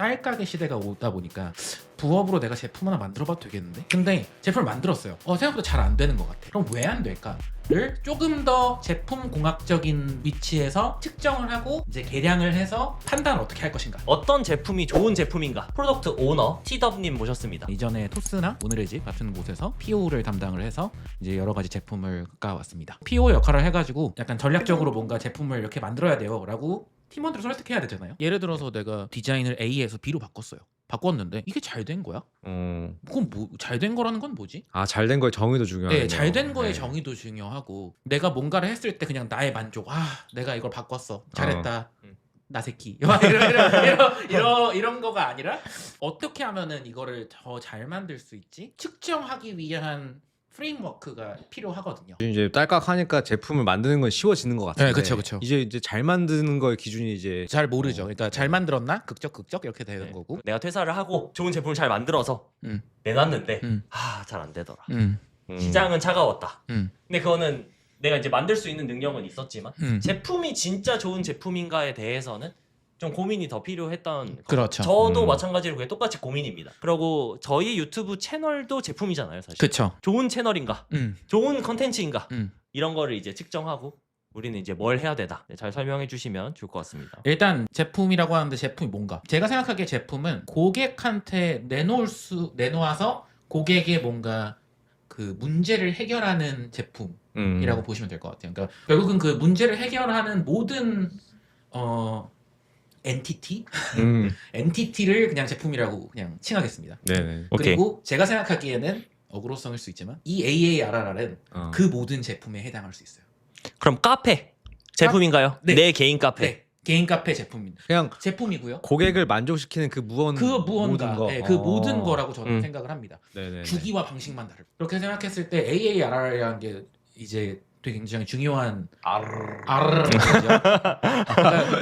딸가게 시대가 오다 보니까 부업으로 내가 제품 하나 만들어봐도 되겠는데? 근데 제품을 만들었어요. 생각보다 잘 안 되는 것 같아. 그럼 왜 안 될까?를 조금 더 제품 공학적인 위치에서 측정을 하고 이제 계량을 해서 판단을 어떻게 할 것인가. 어떤 제품이 좋은 제품인가? 프로덕트 오너 TW님 모셨습니다. 이전에 토스나 오늘의 집 같은 곳에서 PO를 담당을 해서 이제 여러 가지 제품을 가왔습니다. PO 역할을 해가지고 약간 전략적으로 뭔가 제품을 이렇게 만들어야 돼요라고 팀원들을 설득해야 되잖아요. 예를 들어서 내가 디자인을 A에서 B로 바꿨어요. 바꿨는데 이게 잘 된 거야? 그건 뭐 잘 된 거라는 건 뭐지? 잘 된 거의 정의도 중요하네요. 네, 잘 된 거의 네. 정의도 중요하고 내가 뭔가를 했을 때 그냥 나의 만족. 내가 이걸 바꿨어. 잘했다. 나 새끼. 이런 거가 아니라 어떻게 하면은 이거를 더 잘 만들 수 있지? 측정하기 위한 프레임워크가 필요하거든요. 이제 딸깍 하니까 제품을 만드는 건 쉬워지는 것 같아요. 네, 그쵸. 이제 잘 만드는 거의 기준이 이제 잘 모르죠. 그러니까 잘 만들었나? 극적 이렇게 되는 네. 거고. 내가 퇴사를 하고 좋은 제품을 잘 만들어서 음. 내놨는데 음. 잘 안 되더라. 음. 시장은 차가웠다. 음. 근데 그거는 내가 이제 만들 수 있는 능력은 있었지만 음. 제품이 진짜 좋은 제품인가에 대해서는 좀 고민이 더 필요했던 그렇죠. 저도 마찬가지로 그게 똑같이 고민입니다. 그리고 저희 유튜브 채널도 제품이잖아요, 사실. 그쵸. 좋은 채널인가? 좋은 컨텐츠인가? 음. 이런 거를 이제 측정하고 우리는 이제 뭘 해야 되다. 잘 설명해 주시면 좋을 것 같습니다. 일단 제품이라고 하는데 제품이 뭔가? 제가 생각하기에 제품은 고객한테 내놓아서 고객의 뭔가 그 문제를 해결하는 제품이라고 보시면 될 것 같아요. 그러니까 결국은 그 문제를 해결하는 모든 엔티티를 그냥 제품이라고 그냥 칭하겠습니다. 네네. 그리고 제가 생각하기에는 어그로성일 수 있지만 이 AARR은 그 모든 제품에 해당할 수 있어요. 그럼 카페 제품인가요? 네. 내 개인 카페. 네, 개인 카페 제품입니다. 그냥 제품이고요. 고객을 만족시키는 그 무언가, 모든 거. 그 모든 거라고 저는 생각을 합니다. 네네. 주기와 방식만 다르고 그렇게 생각했을 때 AARR이라는 게 이제 되게 굉장히 중요한 R죠.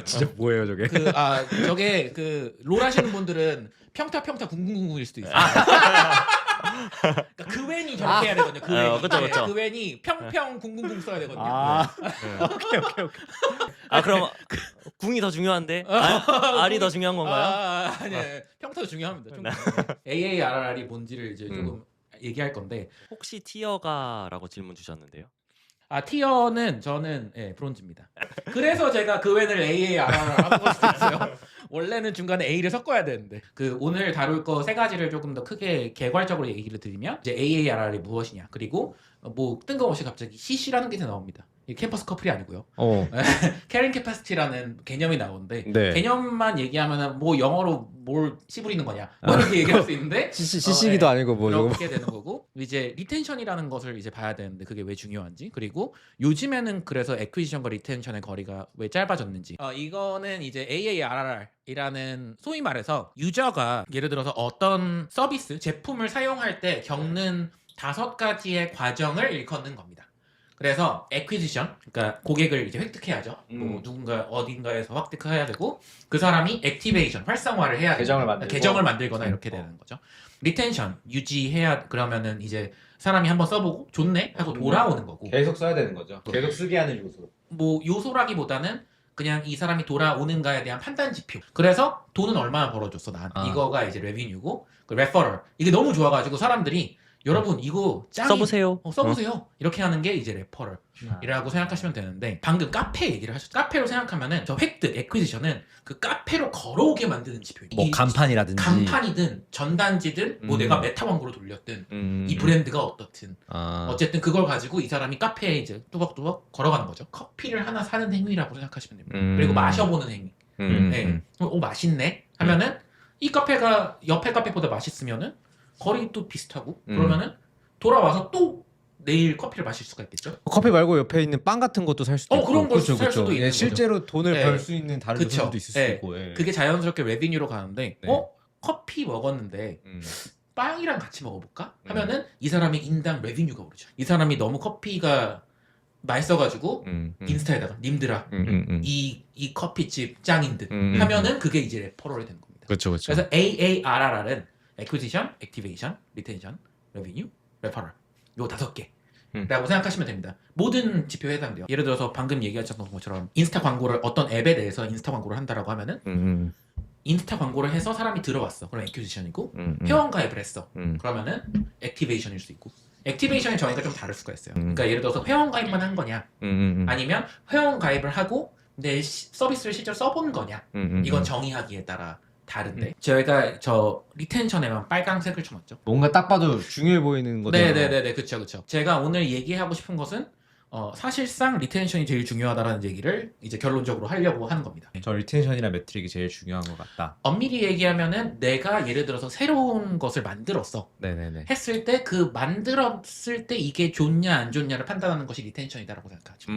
진짜 뭐예요 저게? 저게 그 롤 하시는 분들은 평타 궁궁궁일 수도 있어요. 그러니까 그 웬이 저렇게 해야 되거든요. 그 웬이. 그쵸. 그 웬이 평평 궁궁궁 써야 되거든요. 오케이. 그럼 궁이 더 중요한데 R이 더 중요한 건가요? 아니, 평타도 중요합니다. AARR이 뭔지를 이제 조금 얘기할 건데 혹시 티어가라고 질문 주셨는데요. 티어는 저는 브론즈입니다. 그래서 제가 그 웬을 AARR을 하는 걸 수도 있어요. 원래는 중간에 A를 섞어야 되는데 오늘 다룰 거 세 가지를 조금 더 크게 개괄적으로 얘기를 드리면 이제 AARR이 무엇이냐 그리고 뭐 뜬금없이 갑자기 CC라는 게 나옵니다. 이 캠퍼스 커플이 아니고요. 캐링 캐파시티라는 개념이 나오는데 네. 개념만 얘기하면은 뭐 영어로 뭘 씨부리는 거냐 뭐 이렇게 얘기할 수 있는데 CC기도 아니고 뭐 이렇게 되는 거고 이제 리텐션이라는 것을 이제 봐야 되는데 그게 왜 중요한지 그리고 요즘에는 그래서 애퀴지션과 리텐션의 거리가 왜 짧아졌는지 이거는 이제 AARR이라는 소위 말해서 유저가 예를 들어서 어떤 서비스 제품을 사용할 때 겪는 5가지의 과정을 일컫는 겁니다. 그래서 acquisition, 그러니까 고객을 이제 획득해야죠. 뭐 누군가 어딘가에서 획득해야 되고 그 사람이 activation, 활성화를 해야 계정을 만들거나 이렇게 되는 거죠. retention, 유지해야 그러면은 이제 사람이 한번 써보고 좋네 하고 돌아오는 거고. 계속 써야 되는 거죠. 계속 쓰게 하는 요소. 뭐 요소라기보다는 그냥 이 사람이 돌아오는가에 대한 판단 지표. 그래서 돈은 얼마나 벌어줬어 난. 이거가 이제 revenue고 그 referral. 이게 너무 좋아가지고 사람들이 여러분 이거 짱이 써보세요. 써보세요. 이렇게 하는 게 이제 레퍼럴이라고 생각하시면 되는데 방금 카페 얘기를 하셨죠. 카페로 생각하면은 저 획득, 액퀴지션은 그 카페로 걸어오게 만드는 지표예요. 뭐 간판이라든지 간판이든 전단지든 뭐 내가 메타 광고로 돌렸든 이 브랜드가 어떻든 어쨌든 그걸 가지고 이 사람이 카페에 이제 뚜벅뚜벅 걸어가는 거죠. 커피를 하나 사는 행위라고 생각하시면 됩니다. 그리고 마셔보는 행위. 네. 맛있네 하면은 이 카페가 옆에 카페보다 맛있으면은 거리도 비슷하고 그러면은 돌아와서 또 내일 커피를 마실 수가 있겠죠. 커피 말고 옆에 있는 빵 같은 것도 살 수도 있고. 그런 걸 살 수도 있는 거죠. 실제로 돈을 네. 벌 수 있는 다른 요소도 있을 수 있고. 그게 자연스럽게 레비뉴로 가는데 네. 커피 먹었는데 빵이랑 같이 먹어볼까? 하면은 이 사람의 인당 레비뉴가 오르죠. 이 사람이 너무 커피가 맛있어가지고 인스타에다가 님들아 이 커피집 짱인 듯 하면은 그게 이제 레퍼럴이 되는 겁니다. 그렇죠. 그래서 AARR은 Acquisition, Activation, Retention, Revenue, Referral 요 5개 라고 생각하시면 됩니다. 모든 지표에 해당돼요. 예를 들어서 방금 얘기하셨던 것처럼 인스타 광고를 어떤 앱에 대해서 인스타 광고를 한다라고 하면은 인스타 광고를 해서 사람이 들어왔어. 그럼 액퀴지션이고 음. 회원 가입을 했어. 음. 그러면은 액티베이션일 수 있고 액티베이션의 정의가 좀 다를 수가 있어요. 그러니까 예를 들어서 회원 가입만 한 거냐 아니면 회원 가입을 하고 내 서비스를 실제로 써본 거냐 이건 정의하기에 따라 다른데 저희가 저 리텐션에만 빨강색을 쳐놨죠. 뭔가 딱 봐도 중요해 보이는 거죠. 네네네네 그쵸 그쵸. 제가 오늘 얘기하고 싶은 것은 사실상 리텐션이 제일 중요하다라는 얘기를 이제 결론적으로 하려고 하는 겁니다. 저 리텐션이나 매트릭이 제일 중요한 것 같다. 엄밀히 얘기하면은 내가 예를 들어서 새로운 것을 만들었어 네네네. 했을 때 그 만들었을 때 이게 좋냐 안 좋냐를 판단하는 것이 리텐션이다라고 생각하죠.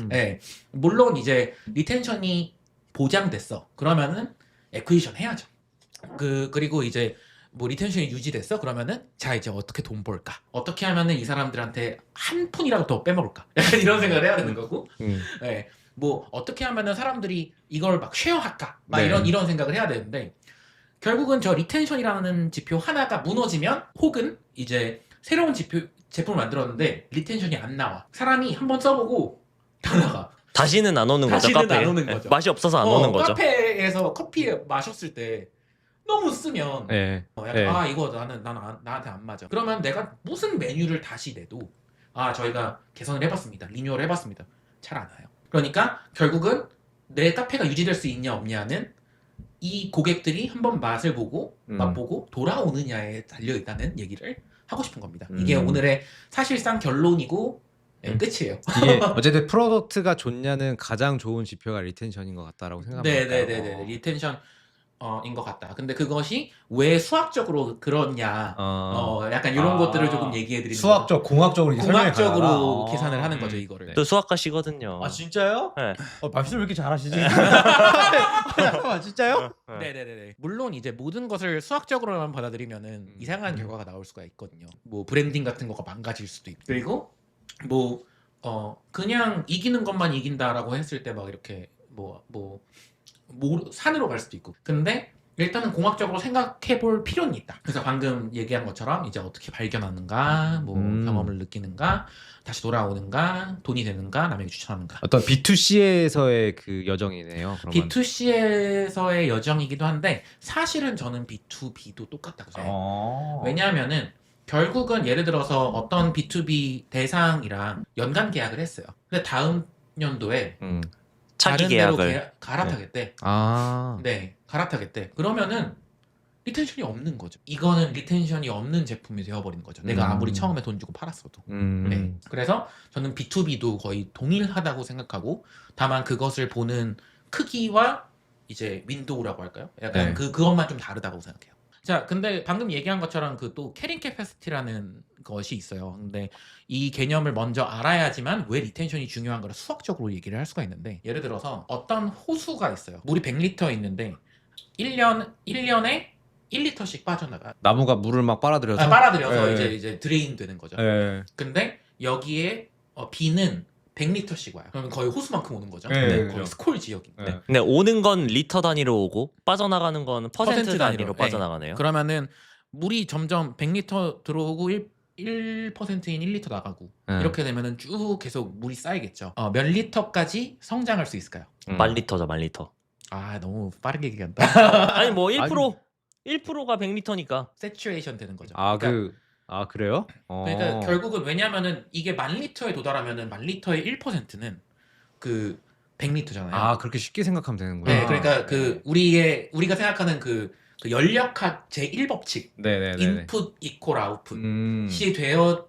네, 물론 이제 리텐션이 보장됐어 그러면은 액퀴지션 해야죠. 그리고 이제 뭐 리텐션이 유지됐어 그러면은 자 이제 어떻게 돈 벌까 어떻게 하면은 이 사람들한테 한 푼이라도 더 빼먹을까 약간 이런 생각을 해야 되는 거고 네, 뭐 어떻게 하면은 사람들이 이걸 막 쉐어할까 막 네. 이런 생각을 해야 되는데 결국은 저 리텐션이라는 지표 하나가 무너지면 혹은 이제 새로운 제품을 만들었는데 리텐션이 안 나와 사람이 한번 써보고 다 나가 다시는 안 오는 거죠. 다시는 카페에. 안 오는 거죠. 맛이 없어서 안 오는 거죠. 카페에서 커피 마셨을 때 너무 쓰면 네. 약간 네. 아 이거 나한테 안 맞아. 그러면 내가 무슨 메뉴를 다시 내도 저희가 개선을 해봤습니다. 리뉴얼 해봤습니다. 잘 안 와요. 그러니까 결국은 내 카페가 유지될 수 있냐 없냐는 이 고객들이 한번 맛을 보고 맛보고 돌아오느냐에 달려 있다는 얘기를 하고 싶은 겁니다. 이게 오늘의 사실상 결론이고 끝이에요. 이게 어쨌든 프로덕트가 좋냐는 가장 좋은 지표가 리텐션인 것 같다라고 생각합니다. 네네네네 리텐션 인 것 같다. 근데 그것이 왜 수학적으로 그렇냐 약간 이런 것들을 조금 얘기해 드리는 수학적, 공학적으로 이렇게 설명이 공학적으로 가능하다. 계산을 하는 거죠 이거를. 또 수학과시거든요. 아 진짜요? 네. 말씀 왜 이렇게 잘하시지? 잠깐만 진짜요? 네네네. 물론 이제 모든 것을 수학적으로만 받아들이면은 이상한 결과가 나올 수가 있거든요. 뭐 브랜딩 같은 거가 망가질 수도 있고. 그리고 뭐 그냥 이기는 것만 이긴다라고 했을 때 막 이렇게 산으로 갈 수도 있고. 근데 일단은 공학적으로 생각해 볼 필요는 있다. 그래서 방금 얘기한 것처럼 이제 어떻게 발견하는가, 뭐 경험을 느끼는가, 다시 돌아오는가, 돈이 되는가, 남에게 추천하는가. 어떤 B2C에서의 그 여정이네요. 그러면. B2C에서의 여정이기도 한데 사실은 저는 B2B도 똑같다고 생각해요. 왜냐하면은 결국은 예를 들어서 어떤 B2B 대상이랑 연간 계약을 했어요. 근데 다음 연도에 차기 다른 데로 계약을 갈아타겠대. 아. 네, 갈아타겠대. 그러면은 리텐션이 없는 거죠. 이거는 리텐션이 없는 제품이 되어버리는 거죠. 내가 아무리 처음에 돈 주고 팔았어도. 네. 그래서 저는 B2B도 거의 동일하다고 생각하고 다만 그것을 보는 크기와 이제 윈도우라고 할까요? 약간 네. 그것만 좀 다르다고 생각해요. 자, 근데 방금 얘기한 것처럼 그 또 캐링 캐패시티라는 것이 있어요. 근데 이 개념을 먼저 알아야지만 왜 리텐션이 중요한 거를 수학적으로 얘기를 할 수가 있는데 예를 들어서 어떤 호수가 있어요. 물이 100리터 있는데 1년에 1리터씩 빠져나가. 나무가 물을 막 빨아들여서. 빨아들여서 네. 이제 드레인 되는 거죠. 네. 근데 여기에 비는 100리터씩 와요. 그러면 거의 호수만큼 오는 거죠. 네, 네, 그죠. 거의 스콜 지역인데. 네. 근데 오는 건 리터 단위로 오고 빠져나가는 건 퍼센트 단위로 네. 빠져나가네요. 그러면은 물이 점점 100리터 들어오고 1%인 1리터 나가고 이렇게 되면은 쭉 계속 물이 쌓이겠죠. 몇 리터까지 성장할 수 있을까요? 10,000리터죠, 10,000리터. 너무 빠르게 얘기한다. 아니 뭐 1%가 100리터니까. 세츄레이션 되는 거죠. 그래요? 그러니까 결국은 왜냐면은 이게 10,000리터에 도달하면은 10,000리터의 1%는 그 100리터잖아요. 그렇게 쉽게 생각하면 되는구나. 네, 그러니까 그 우리가 생각하는 그 연력학 제1법칙 네네네. 인풋 이퀄 아웃풋이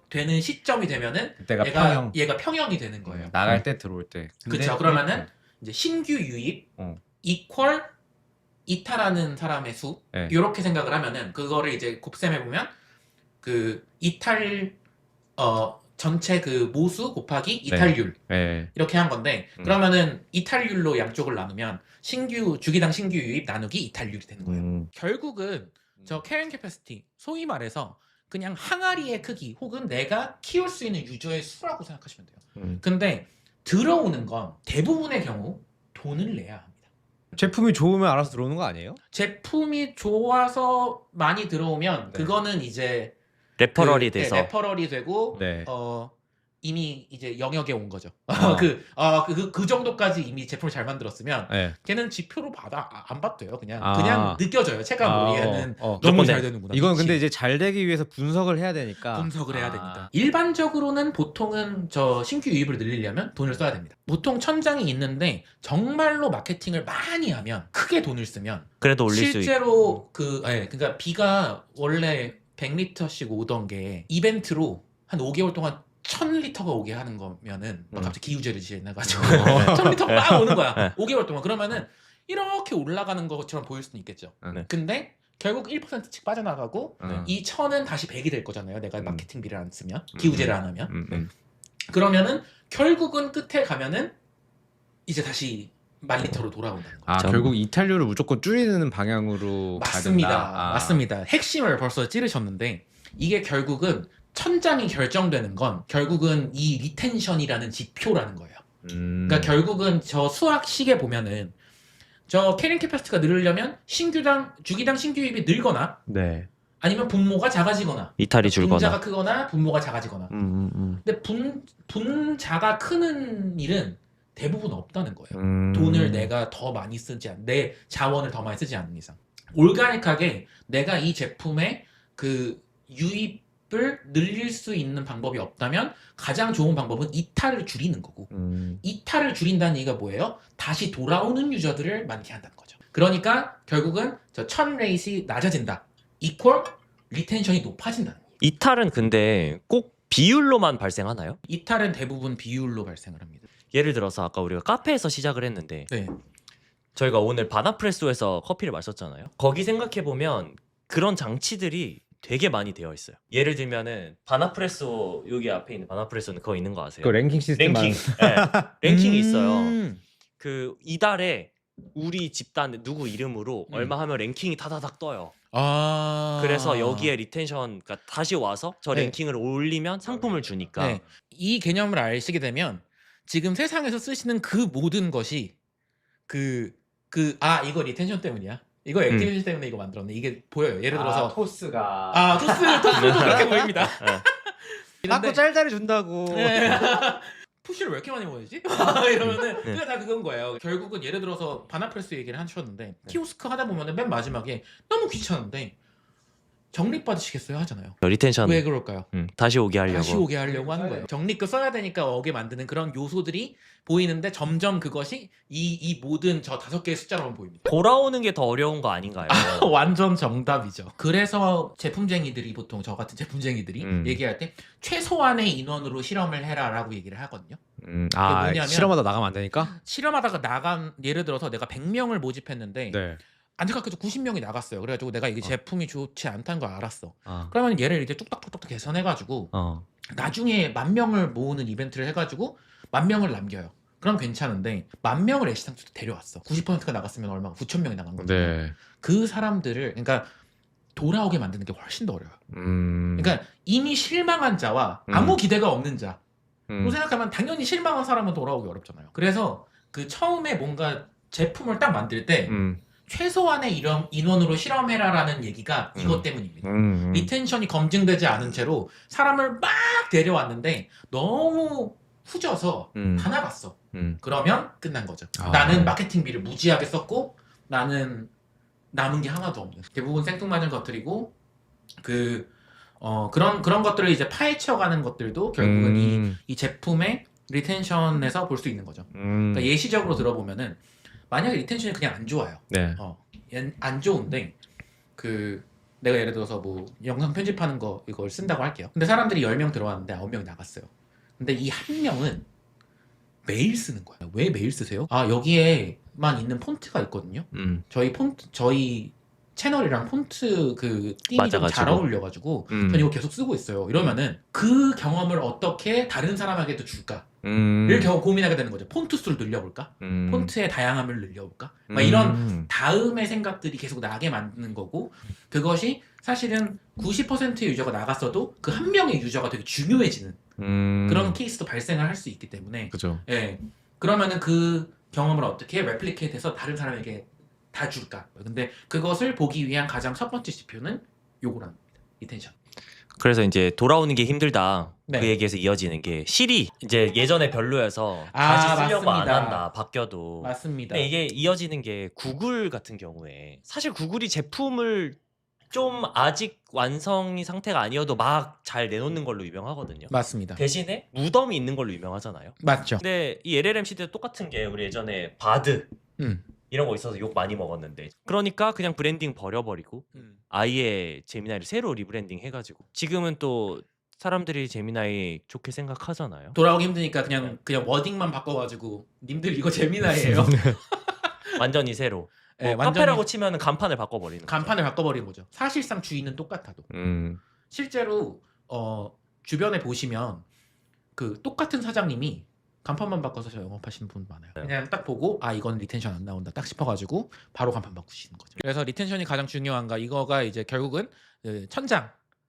되는 시점이 되면은 그때가 얘가 평형이 되는 거예요. 나갈 때 들어올 때. 그렇죠. 그러면은 이제 신규 유입 이퀄 이탈하는 사람의 수 네. 이렇게 생각을 하면은 그거를 이제 곱셈해 보면 그 이탈 전체 그 모수 곱하기 이탈률 네. 이렇게 한 건데 그러면은 이탈률로 양쪽을 나누면 주기당 신규 유입 나누기 이탈률이 되는 거예요. 결국은 저 캐링 캐패시티 소위 말해서 그냥 항아리의 크기 혹은 내가 키울 수 있는 유저의 수라고 생각하시면 돼요. 근데 들어오는 건 대부분의 경우 돈을 내야 합니다. 제품이 좋으면 알아서 들어오는 거 아니에요? 제품이 좋아서 많이 들어오면 네. 그거는 이제 레퍼럴이 돼서. 레퍼럴이 되고 네. 이미 이제 영역에 온 거죠. 어. 그 정도까지 이미 제품을 잘 만들었으면 네. 걔는 지표로 안 봐도요. 그냥 아. 그냥 느껴져요. 체감으로 얘는 너무 무조건 잘 돼. 되는구나. 이건 미치. 근데 이제 잘 되기 위해서 분석을 해야 되니까. 분석을 해야 됩니다. 일반적으로는 보통은 저 신규 유입을 늘리려면 돈을 써야 됩니다. 보통 1000장이 있는데 정말로 마케팅을 많이 하면 크게 돈을 쓰면 그래도 올릴 수 있고. 실제로 그러니까 비가 원래 100리터씩 오던 게 이벤트로 한 5개월 동안 1000리터가 오게 하는 거면은 막 갑자기 기우제를 지어내가지고 1000리터가 막 오는 거야. 네. 5개월 동안. 그러면은 이렇게 올라가는 것처럼 보일 수는 있겠죠. 네. 근데 결국 1%씩 빠져나가고 네. 이 1000은 다시 100이 될 거잖아요. 내가 마케팅비를 안 쓰면 기우제를 안 하면. 그러면은 결국은 끝에 가면은 이제 다시 10,000리터로 돌아온다는 거죠. 아 결국 이탈료를 무조건 줄이는 방향으로 맞습니다. 가야 된다? 맞습니다. 핵심을 벌써 찌르셨는데 이게 결국은 1000장이 결정되는 건 결국은 이 리텐션이라는 지표라는 거예요. 그러니까 결국은 저 수학식에 보면은 저 캐링 캐파시티가 늘으려면 주기당 신규 유입이 늘거나 네. 아니면 분모가 작아지거나 이탈이 분자가 줄거나. 크거나 분모가 작아지거나. 근데 분자가 크는 일은 대부분 없다는 거예요. 돈을 내가 더 많이 쓰지 내 자원을 더 많이 쓰지 않는 이상. 올가닉하게 내가 이 제품의 그 유입을 늘릴 수 있는 방법이 없다면 가장 좋은 방법은 이탈을 줄이는 거고, 이탈을 줄인다는 얘기가 뭐예요? 다시 돌아오는 유저들을 많게 한다는 거죠. 그러니까 결국은 저 1000레이시 낮아진다 이퀄 리텐션이 높아진다는 거예요. 이탈은 근데 꼭 비율로만 발생하나요? 이탈은 대부분 비율로 발생을 합니다. 예를 들어서 아까 우리가 카페에서 시작을 했는데 네. 저희가 오늘 바나프레소에서 커피를 마셨잖아요. 거기 생각해 보면 그런 장치들이 되게 많이 되어 있어요. 예를 들면은 바나프레소, 여기 앞에 있는 바나프레소는 그거 있는 거 아세요? 그 랭킹 시스템 랭킹. 네. 랭킹이 있어요. 음. 그 이달에 우리 집단 누구 이름으로 얼마 하면 랭킹이 다다닥 떠요. 그래서 여기에 리텐션, 그러니까 다시 와서 저 네. 랭킹을 올리면 상품을 주니까. 네. 이 개념을 아시게 되면 지금 세상에서 쓰시는 그 모든 것이 이거 리텐션 때문이야. 이거 액티비티 때문에 이거 만들었네. 이게 보여요. 예를 들어서 토스가 토스도 그렇게 보입니다. 자꾸 짤짤이 준다고. 네. 푸시를 왜 이렇게 많이 보내지? 이러면은 그게 다 그건 거예요. 결국은 예를 들어서 바나프레스 얘기를 하셨는데 키오스크 하다 보면은 맨 마지막에 너무 귀찮은데 적립받으시겠어요 하잖아요. 리텐션 왜 그럴까요? 다시 오게 하려고. 다시 오게 하려고 하는 거예요. 적립도 써야 되니까 오게 만드는 그런 요소들이 보이는데 점점 그것이 이 모든 저 5개의 숫자로만 보입니다. 돌아오는 게 더 어려운 거 아닌가요? 완전 정답이죠. 그래서 제품쟁이들이 보통 저 같은 제품쟁이들이 얘기할 때 최소한의 인원으로 실험을 해라라고 얘기를 하거든요. 뭐냐면 실험하다 나가면 안 되니까? 실험하다가 예를 들어서 내가 100명을 모집했는데 네. 안타깝게도 90명이 나갔어요. 그래가지고 내가 이게 제품이 좋지 않다는 걸 알았어. 아. 그러면 얘를 이제 뚝딱뚝딱 개선해가지고 나중에 10,000명을 모으는 이벤트를 해가지고 10,000명을 남겨요. 그럼 괜찮은데 10,000명을 애시당초 데려왔어. 90%가 나갔으면 얼마가 9,000명이 나간 거죠. 네. 그 사람들을 그러니까 돌아오게 만드는 게 훨씬 더 어려워요. 그러니까 이미 실망한 자와 아무 기대가 없는 자. 로 생각하면 당연히 실망한 사람은 돌아오기 어렵잖아요. 그래서 그 처음에 뭔가 제품을 딱 만들 때 최소한의 인원으로 실험해라라는 얘기가 이것 때문입니다. 리텐션이 검증되지 않은 채로 사람을 막 데려왔는데 너무 후져서 다 나갔어. 그러면 끝난 거죠. 나는 마케팅비를 무지하게 썼고 나는 남은 게 하나도 없는. 대부분 생뚱맞은 것들이고 그런 것들을 이제 파헤쳐가는 것들도 결국은 이 제품의 리텐션에서 볼 수 있는 거죠. 그러니까 예시적으로 들어보면은 만약에 리텐션이 그냥 안 좋아요. 네. 안 좋은데 내가 예를 들어서 뭐 영상 편집하는 거 이걸 쓴다고 할게요. 근데 사람들이 10명 들어왔는데 9명이 나갔어요. 근데 이 한 명은 매일 쓰는 거예요. 왜 매일 쓰세요? 여기에만 있는 폰트가 있거든요. 저희 채널이랑 폰트 띠이 좀 잘 어울려가지고 전 이거 계속 쓰고 있어요. 이러면은 그 경험을 어떻게 다른 사람에게도 줄까? 를 고민하게 되는 거죠. 폰트 수를 늘려볼까? 폰트의 다양함을 늘려볼까? 막 이런 다음의 생각들이 계속 나게 만드는 거고, 그것이 사실은 90%의 유저가 나갔어도 그 한 명의 유저가 되게 중요해지는 그런 케이스도 발생을 할 수 있기 때문에, 그죠. 예, 그러면은 그 경험을 어떻게 레플리케이트해서 다른 사람에게 다 줄까? 근데 그것을 보기 위한 가장 첫 번째 지표는 요거랍니다. 리텐션. 그래서 이제 돌아오는 게 힘들다. 네. 그 얘기에서 이어지는 게 실이 이제 예전에 별로여서 아, 다시 쓰려고 안 맞습니다. 한다. 바뀌어도. 맞습니다. 근데 이게 이어지는 게 구글 같은 경우에 사실 구글이 제품을 좀 아직 완성이 상태가 아니어도 막 잘 내놓는 걸로 유명하거든요. 맞습니다. 대신에 무덤이 있는 걸로 유명하잖아요. 맞죠. 근데 이 LLM 시대도 똑같은 게 우리 예전에 바드 음. 이런 거 있어서 욕 많이 먹었는데 그러니까 그냥 브랜딩 버려버리고 아예 제미나이를 새로 리브랜딩 해가지고 지금은 또 사람들이 제미나이 좋게 생각하잖아요. 돌아오기 힘드니까 그냥 워딩만 바꿔가지고 님들 이거 재미나예요. 완전히 새로. 네, 뭐 완전히 카페라고 치면 간판을 바꿔버리는 거죠. 간판을 바꿔버린 거죠. 사실상 주인은 똑같아도. 실제로 주변에 보시면 그 똑같은 사장님이 간판만 바꿔서 저 영업하시는 분 많아요. 네. 그냥 딱 보고 아 이건 리텐션 안 나온다 딱 싶어가지고 바로 간판 바꾸시는 거죠. 그래서 리텐션이 가장 중요한가 이거가 이제 결국은 그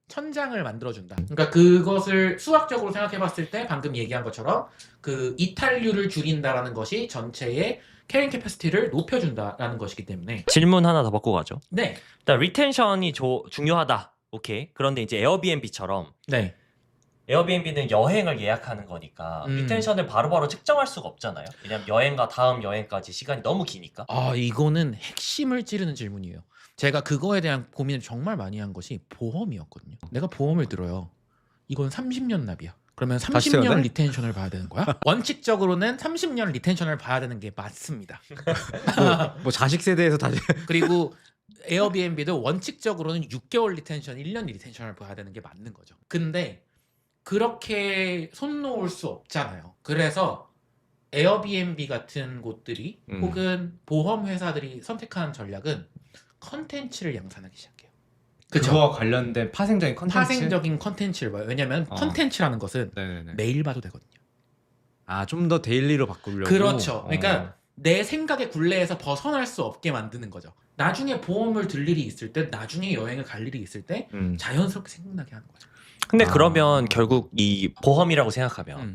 천장을 만들어준다. 그러니까 그것을 수학적으로 생각해봤을 때 방금 얘기한 것처럼 그 이탈률을 줄인다라는 것이 전체의 캐링 캐패시티를 높여준다라는 것이기 때문에 질문 하나 더 받고 가죠. 네, 일단 리텐션이 중요하다. 오케이. 그런데 이제 에어비앤비처럼 네, 에어비앤비는 여행을 예약하는 거니까 리텐션을 바로바로 측정할 수가 없잖아요. 왜냐면 여행과 다음 여행까지 시간이 너무 기니까. 아 이거는 핵심을 찌르는 질문이에요. 제가 그거에 대한 고민을 정말 많이 한 것이 보험이었거든요. 내가 보험을 들어요. 이건 30년 납이야. 그러면 다시 30년 태어나요? 리텐션을 봐야 되는 거야? 원칙적으로는 30년 리텐션을 봐야 되는 게 맞습니다. 뭐 자식 세대에서 다시 그리고 에어비앤비도 원칙적으로는 6개월 리텐션, 1년 리텐션을 봐야 되는 게 맞는 거죠. 근데 그렇게 손 놓을 수 없잖아요. 그래서 에어비앤비 같은 곳들이 혹은 보험 회사들이 선택하는 전략은 컨텐츠를 양산하기 시작해요. 그쵸? 그거와 관련된 파생적인 컨텐츠. 파생적인 컨텐츠를 봐요. 왜냐면 컨텐츠라는 것은 네네네. 매일 봐도 되거든요. 아 좀 더 데일리로 바꾸려고. 그렇죠. 그러니까 내 생각의 굴레에서 벗어날 수 없게 만드는 거죠. 나중에 보험을 들 일이 있을 때, 나중에 여행을 갈 일이 있을 때 자연스럽게 생각나게 하는 거죠. 근데 아. 그러면 결국 이 보험이라고 생각하면 음.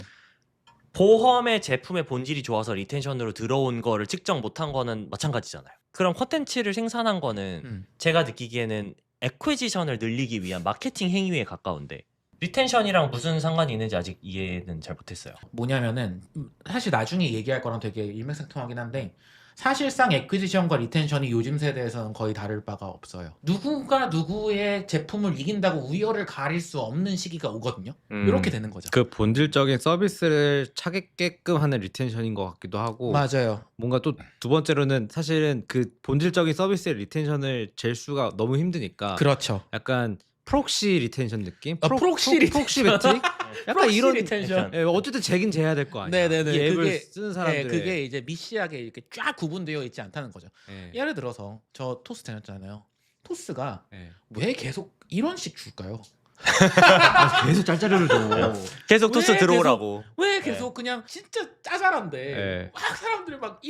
보험의 제품의 본질이 좋아서 리텐션으로 들어온 거를 측정 못한 거는 마찬가지잖아요. 그럼 컨텐츠를 생산한 거는 제가 느끼기에는 애퀴지션을 늘리기 위한 마케팅 행위에 가까운데 리텐션이랑 무슨 상관이 있는지 아직 이해는 잘 못했어요. 뭐냐면은 사실 나중에 얘기할 거랑 되게 일맥상통하긴 한데 사실상 애퀴지션과 리텐션이 요즘 세대에서는 거의 다를 바가 없어요. 누구가 누구의 제품을 이긴다고 우열을 가릴 수 없는 시기가 오거든요. 이렇게 되는 거죠. 그 본질적인 서비스를 차게끔 하는 리텐션인 것 같기도 하고. 맞아요. 뭔가 또 두 번째로는 사실은 그 본질적인 서비스의 리텐션을 잴 수가 너무 힘드니까. 그렇죠. 약간 프록시 리텐션 느낌? 프록시 리텐션. 프록시 배팅? 약간 프록시 이런 리텐션. 예, 어쨌든 재긴 재야 될 거 아니야. 네네네. 이 앱을 그게- 쓰는 네, 사람들. 그게 이제 미시하게 이렇게 쫙 구분되어 있지 않다는 거죠. 예. 예를 들어서 저 토스 다녔잖아요. 토스가 예. 왜 계속 이런 식 줄까요? 계속 짤짤이를 줘. 계속 토스 왜 들어오라고. 왜 계속 그냥 진짜 짜잘한데 네. 막 사람들이 막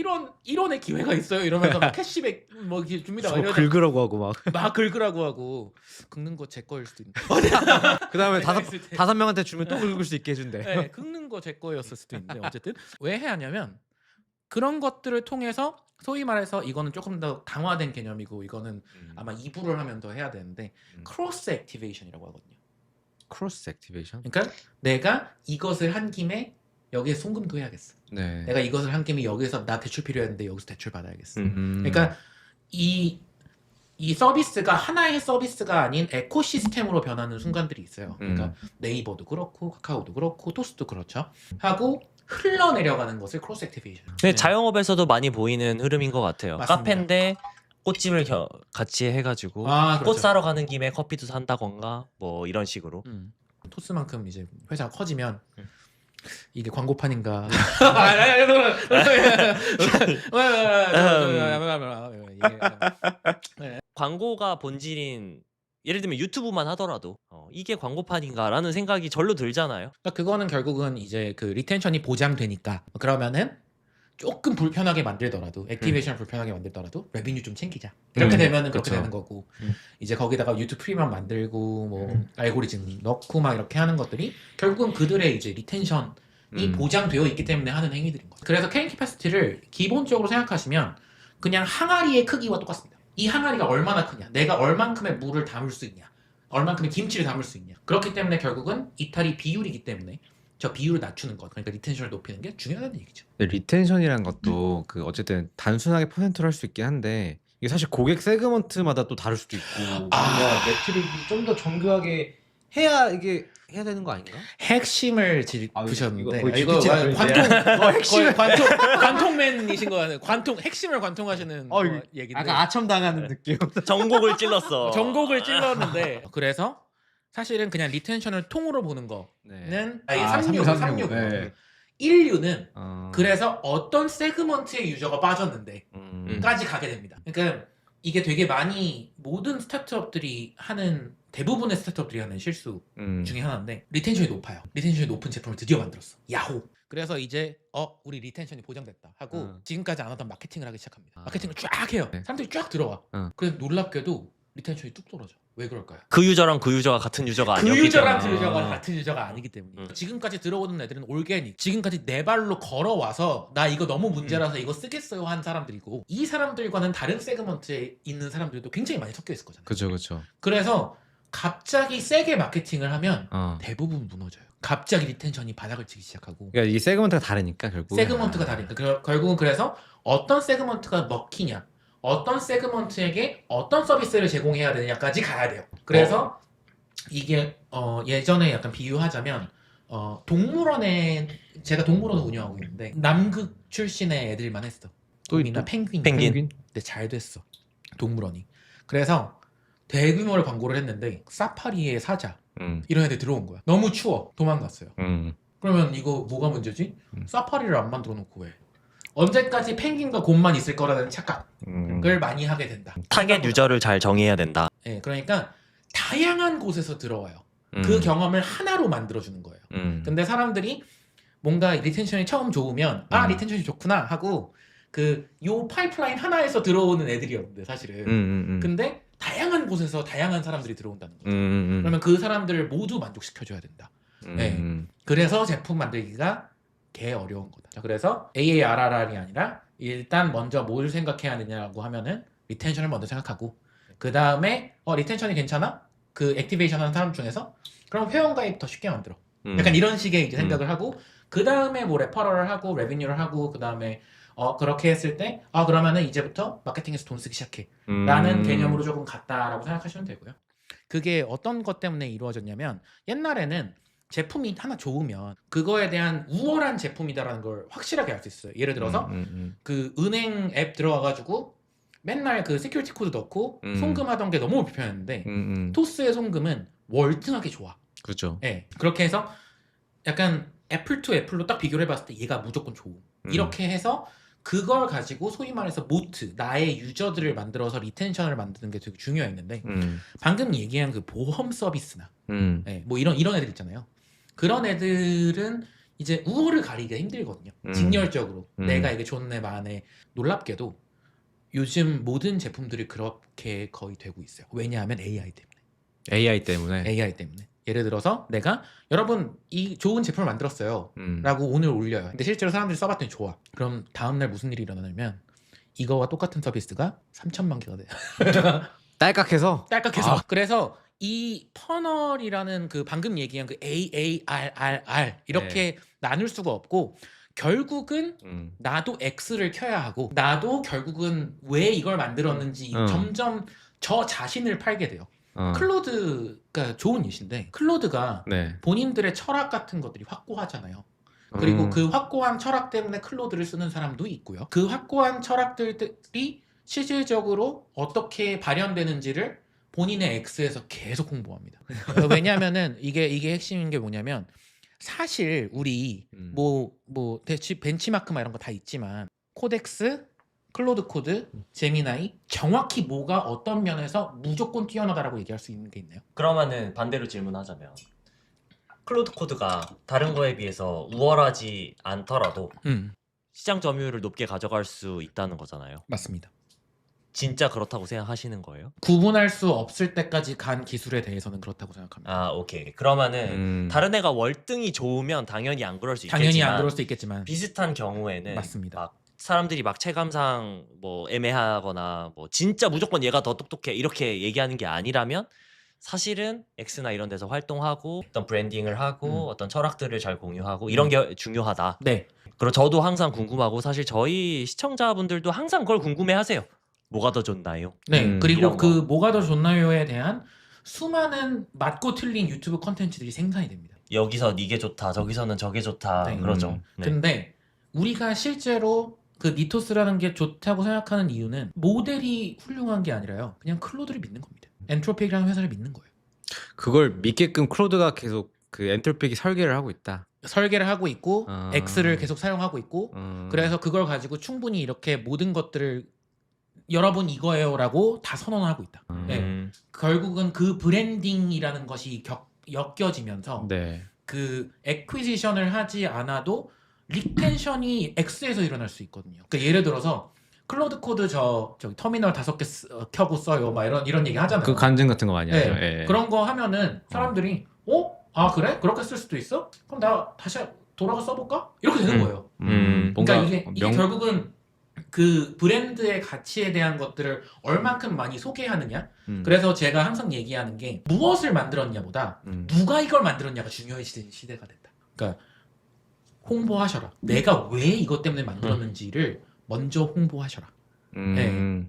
이런의 기회가 있어요 이러면서 막 캐시백 뭐 이렇게 줍니다 막 저 이러면서 긁으라고 하고 막. 막 긁으라고 하고 긁는 거 제 거일 수도 있는데 그다음에 내가 있을 때. 다섯 명한테 주면 또 긁을 수 있게 해준대. 네, 긁는 거 제 거였을 수도 있는데 어쨌든 왜 해야 하냐면 그런 것들을 통해서 소위 말해서 이거는 조금 더 강화된 개념이고 이거는 아마 2부를 하면 더 해야 되는데 크로스 액티베이션이라고 하거든요. 크로스 액티베이션. 그러니까 내가 이것을 한 김에 여기에 송금도 해야겠어. 네. 내가 이것을 한 김에 여기서 나 대출 필요했는데 여기서 대출 받아야겠어. 음. 그러니까 이 서비스가 하나의 서비스가 아닌 에코시스템으로 변하는 순간들이 있어요. 그러니까 네이버도 그렇고 카카오도 그렇고 토스도 그렇죠. 하고 흘러내려가는 것을 크로스 액티베이션. 근데 자영업에서도 많이 보이는 흐름인 것 같아요. 맞습니다. 카페인데 꽃집을 같이 해가지고 아, 꽃 그렇죠. 사러 가는 김에 커피도 산다던가 뭐 이런 식으로. 토스만큼 이제 회사가 커지면 이게 광고판인가? 광고가 본질인 예를 들면 유튜브만 하더라도 이게 광고판인가라는 생각이 절로 들잖아요. 그러니까 그거는 결국은 이제 그 리텐션이 보장되니까 그러면은 조금 불편하게 만들더라도 액티베이션을 불편하게 만들더라도 레비뉴 좀 챙기자 이렇게 되면은 그렇게 그렇죠. 되는 거고 이제 거기다가 유튜브 프리미엄 만들고 뭐 알고리즘 넣고 막 이렇게 하는 것들이 결국은 그들의 이제 리텐션이 보장되어 있기 때문에 하는 행위들인 거죠. 그래서 캐링 캐패시티를 기본적으로 생각하시면 그냥 항아리의 크기와 똑같습니다. 이 항아리가 얼마나 크냐, 내가 얼만큼의 물을 담을 수 있냐, 얼만큼의 김치를 담을 수 있냐. 그렇기 때문에 결국은 이탈이 비율이기 때문에 저 비율을 낮추는 것, 그러니까 리텐션을 높이는 게 중요하다는 얘기죠. 근데 리텐션이란 것도 그 어쨌든 단순하게 퍼센트로 할 수 있긴 한데 이게 사실 고객 세그먼트마다 또 다를 수도 있고 뭔가 매트릭이 좀 더 정교하게 해야 이게 해야 되는 거 아닌가? 핵심을 아, 짚으셨는데 이거 거의 이거 GPT 라 관통 거의 관통맨이신 거 같아요. 핵심을 관통하시는 어, 얘기인데 약간 아첨 당하는 느낌. 전곡을 찔렀어. 전곡을 찔렀는데 그래서 사실은 그냥 리텐션을 통으로 보는 거는 네. 36. 네. 1류는 그래서 어떤 세그먼트의 유저가 빠졌는데 음. 까지 가게 됩니다. 그러니까 이게 되게 많이 모든 스타트업들이 하는 대부분의 스타트업들이 하는 실수 중에 하나인데 리텐션이 높아요. 리텐션이 높은 제품을 드디어 만들었어. 야호. 그래서 이제 우리 리텐션이 보장됐다 하고 지금까지 안 하던 마케팅을 하기 시작합니다. 마케팅을 쫙 해요. 네. 사람들이 쫙 들어와. 그래서 놀랍게도 리텐션이 뚝 떨어져. 왜 그럴까요? 그 유저랑 그 유저가 같은 유저가 그 아니었기 유저랑 그 때문에. 유저가 같은 유저가 아니기 때문에 지금까지 들어오는 애들은 올게닉 지금까지 내 발로 걸어와서 나 이거 너무 문제라서 이거 쓰겠어요 한 사람들이고 이 사람들과는 다른 세그먼트에 있는 사람들도 굉장히 많이 섞여 있을 거잖아요. 그죠. 그래서 갑자기 세게 마케팅을 하면 어. 대부분 무너져요. 갑자기 리텐션이 바닥을 치기 시작하고 그러니까 이 세그먼트가 다르니까 결국. 세그먼트가 다르니까 결국은 그래서 어떤 세그먼트가 먹히냐 어떤 세그먼트에게 어떤 서비스를 제공해야 되냐까지 가야 돼요. 그래서 이게 예전에 약간 비유하자면 동물원에 제가 동물원을 운영하고 있는데 남극 출신의 애들만 했어. 또 돔이나 펭귄. 펭귄. 근데 잘 됐어. 동물원이. 그래서 대규모로 광고를 했는데 사파리의 사자 이런 애들 들어온 거야. 너무 추워. 도망갔어요. 그러면 이거 뭐가 문제지? 사파리를 안 만들어 놓고 왜? 언제까지 펭귄과 곰만 있을 거라는 착각을 많이 하게 된다. 타겟 유저를 잘 정해야 된다. 네, 그러니까 다양한 곳에서 들어와요. 그 경험을 하나로 만들어주는 거예요. 근데 사람들이 뭔가 리텐션이 처음 좋으면 리텐션이 좋구나 하고 요 파이프라인 하나에서 들어오는 애들이었는데 사실은 근데 다양한 곳에서 다양한 사람들이 들어온다는 거죠. 그러면 그 사람들을 모두 만족시켜줘야 된다. 네. 그래서 제품 만들기가 개 어려운 거다. 그래서 AARR이 아니라 일단 먼저 뭘 생각해야 하느냐고 하면은 리텐션을 먼저 생각하고 그 다음에 리텐션이 괜찮아? 그 액티베이션 하는 사람 중에서 그럼 회원가입 더 쉽게 만들어. 약간 이런 식의 이제 생각을 하고 그 다음에 뭐 레퍼럴을 하고 레비뉴를 하고 그 다음에 그렇게 했을 때 그러면은 이제부터 마케팅에서 돈 쓰기 시작해 라는 개념으로 조금 갔다라고 생각하시면 되고요. 그게 어떤 것 때문에 이루어졌냐면 옛날에는 제품이 하나 좋으면 그거에 대한 우월한 제품이다라는 걸 확실하게 알 수 있어요. 예를 들어서 그 은행 앱 들어와가지고 맨날 그 시큐리티 코드 넣고 송금하던 게 너무 불편했는데 토스의 송금은 월등하게 좋아. 그렇죠. 네, 그렇게 해서 약간 애플 투 애플로 딱 비교를 해봤을 때 얘가 무조건 좋음. 이렇게 해서 그걸 가지고 소위 말해서 모트, 나의 유저들을 만들어서 리텐션을 만드는 게 되게 중요했는데 방금 얘기한 그 보험 서비스나 네, 뭐 이런 애들 있잖아요. 그런 애들은 이제 우월을 가리기가 힘들거든요. 직렬적으로 내가 이게 좋네 마네. 놀랍게도 요즘 모든 제품들이 그렇게 거의 되고 있어요. 왜냐하면 AI 때문에. AI 때문에. 예를 들어서 내가 여러분 이 좋은 제품을 만들었어요 라고 오늘 올려요. 근데 실제로 사람들이 써봤더니 좋아. 그럼 다음날 무슨 일이 일어나냐면 이거와 똑같은 서비스가 3천만 개가 돼요. 딸깍해서. 그래서 이 퍼널이라는 그 방금 얘기한 그 AARRR 이렇게 나눌 수가 없고 결국은 나도 X를 켜야 하고 나도 결국은 왜 이걸 만들었는지 점점 저 자신을 팔게 돼요. 클로드가 좋은 예시인데 클로드가 네. 본인들의 철학 같은 것들이 확고하잖아요. 그리고 그 확고한 철학 때문에 클로드를 쓰는 사람도 있고요. 그 확고한 철학들이 실질적으로 어떻게 발현되는지를 본인의 X에서 계속 홍보합니다. 왜냐하면은 이게 핵심인 게 뭐냐면 사실 우리 뭐 벤치마크 이런 거 다 있지만 코덱스, 클로드 코드, 제미나이 정확히 뭐가 어떤 면에서 무조건 뛰어나다라고 얘기할 수 있는 게 있나요? 그러면은 반대로 질문하자면 클로드 코드가 다른 거에 비해서 우월하지 않더라도 시장 점유율을 높게 가져갈 수 있다는 거잖아요. 맞습니다. 진짜 그렇다고 생각하시는 거예요? 구분할 수 없을 때까지 간 기술에 대해서는 그렇다고 생각합니다. 아, 오케이. 그러면은 다른 애가 월등히 좋으면 당연히 안 그럴 수 있겠지만 당연히 안 그럴 수 있겠지만 비슷한 경우에는 맞습니다. 막 사람들이 막 체감상 뭐 애매하거나 뭐 진짜 무조건 얘가 더 똑똑해 이렇게 얘기하는 게 아니라면 사실은 X나 이런 데서 활동하고 어떤 브랜딩을 하고 음. 어떤 철학들을 잘 공유하고 이런 게 중요하다. 네. 그리고 저도 항상 궁금하고 사실 저희 시청자분들도 항상 그걸 궁금해하세요. 뭐가 더 좋나요? 네. 그리고 이런 그 거. 뭐가 더 좋나요에 대한 수많은 맞고 틀린 유튜브 콘텐츠들이 생산이 됩니다. 여기서 이게 좋다, 저기서는 저게 좋다 네. 그러죠. 네. 근데 우리가 실제로 그 니토스라는 게 좋다고 생각하는 이유는 모델이 훌륭한 게 아니라요. 그냥 클로드를 믿는 겁니다. 엔트로픽이라는 회사를 믿는 거예요. 그걸 믿게끔 클로드가 계속 그 엔트로픽이 설계를 하고 있다. 설계를 하고 있고 아. X를 계속 사용하고 있고 그래서 그걸 가지고 충분히 이렇게 모든 것들을 여러분 이거예요라고 다 선언하고 있다. 네. 결국은 그 브랜딩이라는 것이 엮여지면서 네. 그 애퀴지션을 하지 않아도 리텐션이 X에서 일어날 수 있거든요. 그러니까 예를 들어서 클로드 코드 저기 터미널 5개 켜고 써요. 막 이런 얘기 하잖아요. 그 간증 같은 거 많이 네. 하죠. 예. 그런 거 하면은 사람들이 아 그래? 그렇게 쓸 수도 있어? 그럼 나 다시 돌아가 써볼까? 이렇게 되는 거예요. 뭔가 그러니까 이게 결국은 그 브랜드의 가치에 대한 것들을 얼만큼 많이 소개하느냐. 그래서 제가 항상 얘기하는 게 무엇을 만들었냐보다 누가 이걸 만들었냐가 중요해지는 시대가 됐다. 그러니까 홍보하셔라. 내가 왜 이것 때문에 만들었는지를 먼저 홍보하셔라. 네.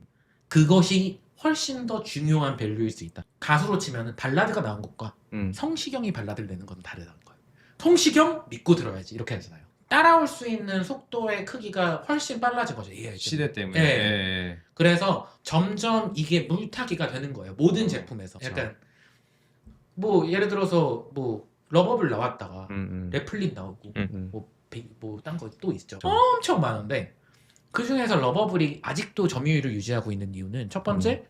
그것이 훨씬 더 중요한 밸류일 수 있다. 가수로 치면은 발라드가 나온 것과 성시경이 발라드를 내는 건 다르다는 거예요. 성시경 믿고 들어야지 이렇게 하잖아요. 따라올 수 있는 속도의 크기가 훨씬 빨라진 거죠. AI 때문에. 시대 때문에. 네. 예. 그래서 점점 이게 물타기가 되는 거예요. 모든 제품에서. 그렇죠. 약간 뭐 예를 들어서 뭐 러버블 나왔다가 레플린 나오고 뭐 딴 거 또 있죠. 엄청 많은데 그 중에서 러버블이 아직도 점유율을 유지하고 있는 이유는 첫 번째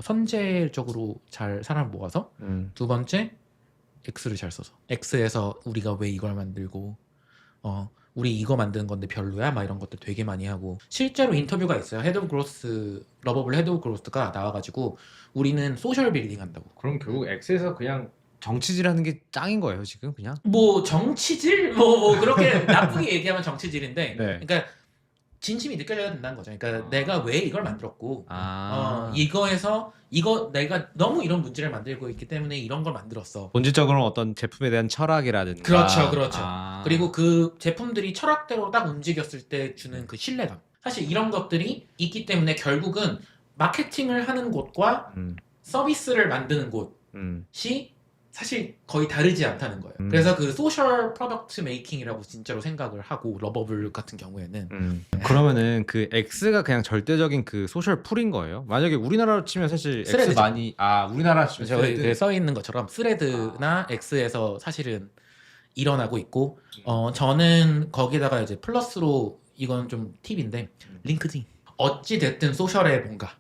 선제적으로 잘 사람 모아서 두 번째 X를 잘 써서 X에서 우리가 왜 이걸 만들고 우리 이거 만드는 건데 별로야? 막 이런 것들 되게 많이 하고 실제로 인터뷰가 있어요. 헤드 오브 그로스 러버블 헤드 오브 그로스가 나와가지고 우리는 소셜 빌딩 한다고. 그럼 결국 X에서 그냥 정치질하는 게 짱인 거예요 지금 그냥? 뭐 정치질? 뭐 그렇게 나쁘게 얘기하면 정치질인데 네. 그러니까 진심이 느껴져야 된다는 거죠. 그러니까 내가 왜 이걸 만들었고 이거에서 내가 너무 이런 문제를 만들고 있기 때문에 이런 걸 만들었어. 본질적으로는 어떤 제품에 대한 철학이라든가 그렇죠. 그리고 그 제품들이 철학대로 딱 움직였을 때 주는 그 신뢰감. 사실 이런 것들이 있기 때문에 결국은 마케팅을 하는 곳과 서비스를 만드는 곳이 사실 거의 다르지 않다는 거예요. 그래서 그 소셜 프로덕트 메이킹이라고 진짜로 생각을 하고 러버블 같은 경우에는 그러면은 그 X가 그냥 절대적인 그 소셜 풀인 거예요? 만약에 우리나라로 치면 사실 X 스레드죠. 많이 우리나라 치면 저기 써 있는 것처럼 스레드나 X에서 사실은 일어나고 있고 저는 거기다가 이제 플러스로 이건 좀 팁인데 링크드인 어찌 됐든 소셜의 뭔가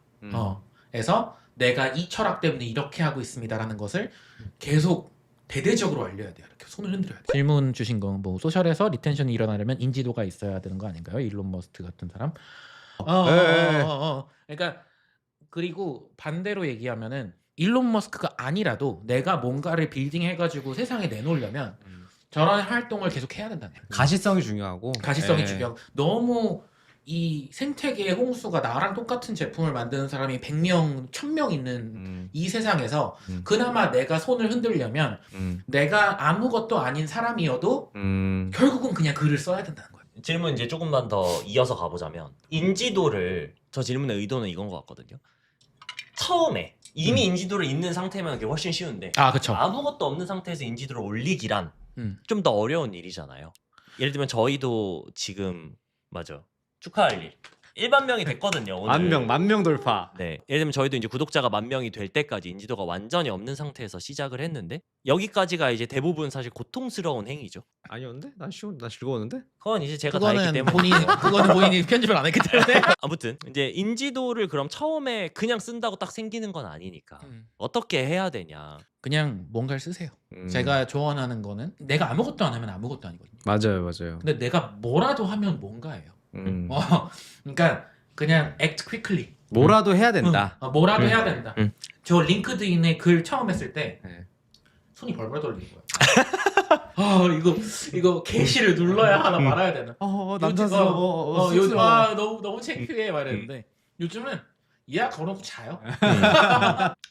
에서 내가 이 철학 때문에 이렇게 하고 있습니다라는 것을 계속 대대적으로 알려야 돼요. 이렇게 손을 흔들어야 돼요. 질문 주신 건 뭐 소셜에서 리텐션이 일어나려면 인지도가 있어야 되는 거 아닌가요? 일론 머스크 같은 사람. 그러니까 그리고 반대로 얘기하면은 일론 머스크가 아니라도 내가 뭔가를 빌딩해가지고 세상에 내놓으려면 저런 활동을 계속 해야 된다는 거예요. 가시성이 중요하고 가시성이 중요하고 너무 이 생태계의 홍수가 나랑 똑같은 제품을 만드는 사람이 100명, 1000명 있는 이 세상에서 그나마 내가 손을 흔들려면 내가 아무것도 아닌 사람이어도 결국은 그냥 글을 써야 된다는 거예요. 질문 이제 조금만 더 이어서 가보자면 인지도를 저 질문의 의도는 이건 것 같거든요. 처음에 이미 인지도를 있는 상태면 그게 훨씬 쉬운데 그쵸. 아무것도 없는 상태에서 인지도를 올리기란 좀 더 어려운 일이잖아요. 예를 들면 저희도 지금 축하할 일 1만 명이 됐거든요. 오늘. 만 명 돌파. 네. 예를 들면 저희도 이제 구독자가 10,000명이 될 때까지 인지도가 완전히 없는 상태에서 시작을 했는데 여기까지가 이제 대부분 사실 고통스러운 행위죠. 아니었는데? 난 즐거웠는데? 그건 이제 제가 다 했기 때문에 그거는 본인이 편집을 안 했기 때문에 아무튼 이제 인지도를 그럼 처음에 그냥 쓴다고 딱 생기는 건 아니니까 어떻게 해야 되냐. 그냥 뭔가를 쓰세요. 제가 조언하는 거는 내가 아무것도 안 하면 아무것도 아니거든요. 맞아요. 근데 내가 뭐라도 하면 뭔가예요. 그러니까 그냥 act quickly. 뭐라도 해야 된다. 뭐라도 해야 된다. 저 링크드인에 글 처음 했을 때 손이 벌벌 떨리는 거야. 이거 게시를 눌러야 하나 말아야 되나. 남자스러워. 요즘 너무 창피해 막 이랬는데 요즘은 예약 걸어놓고 자요.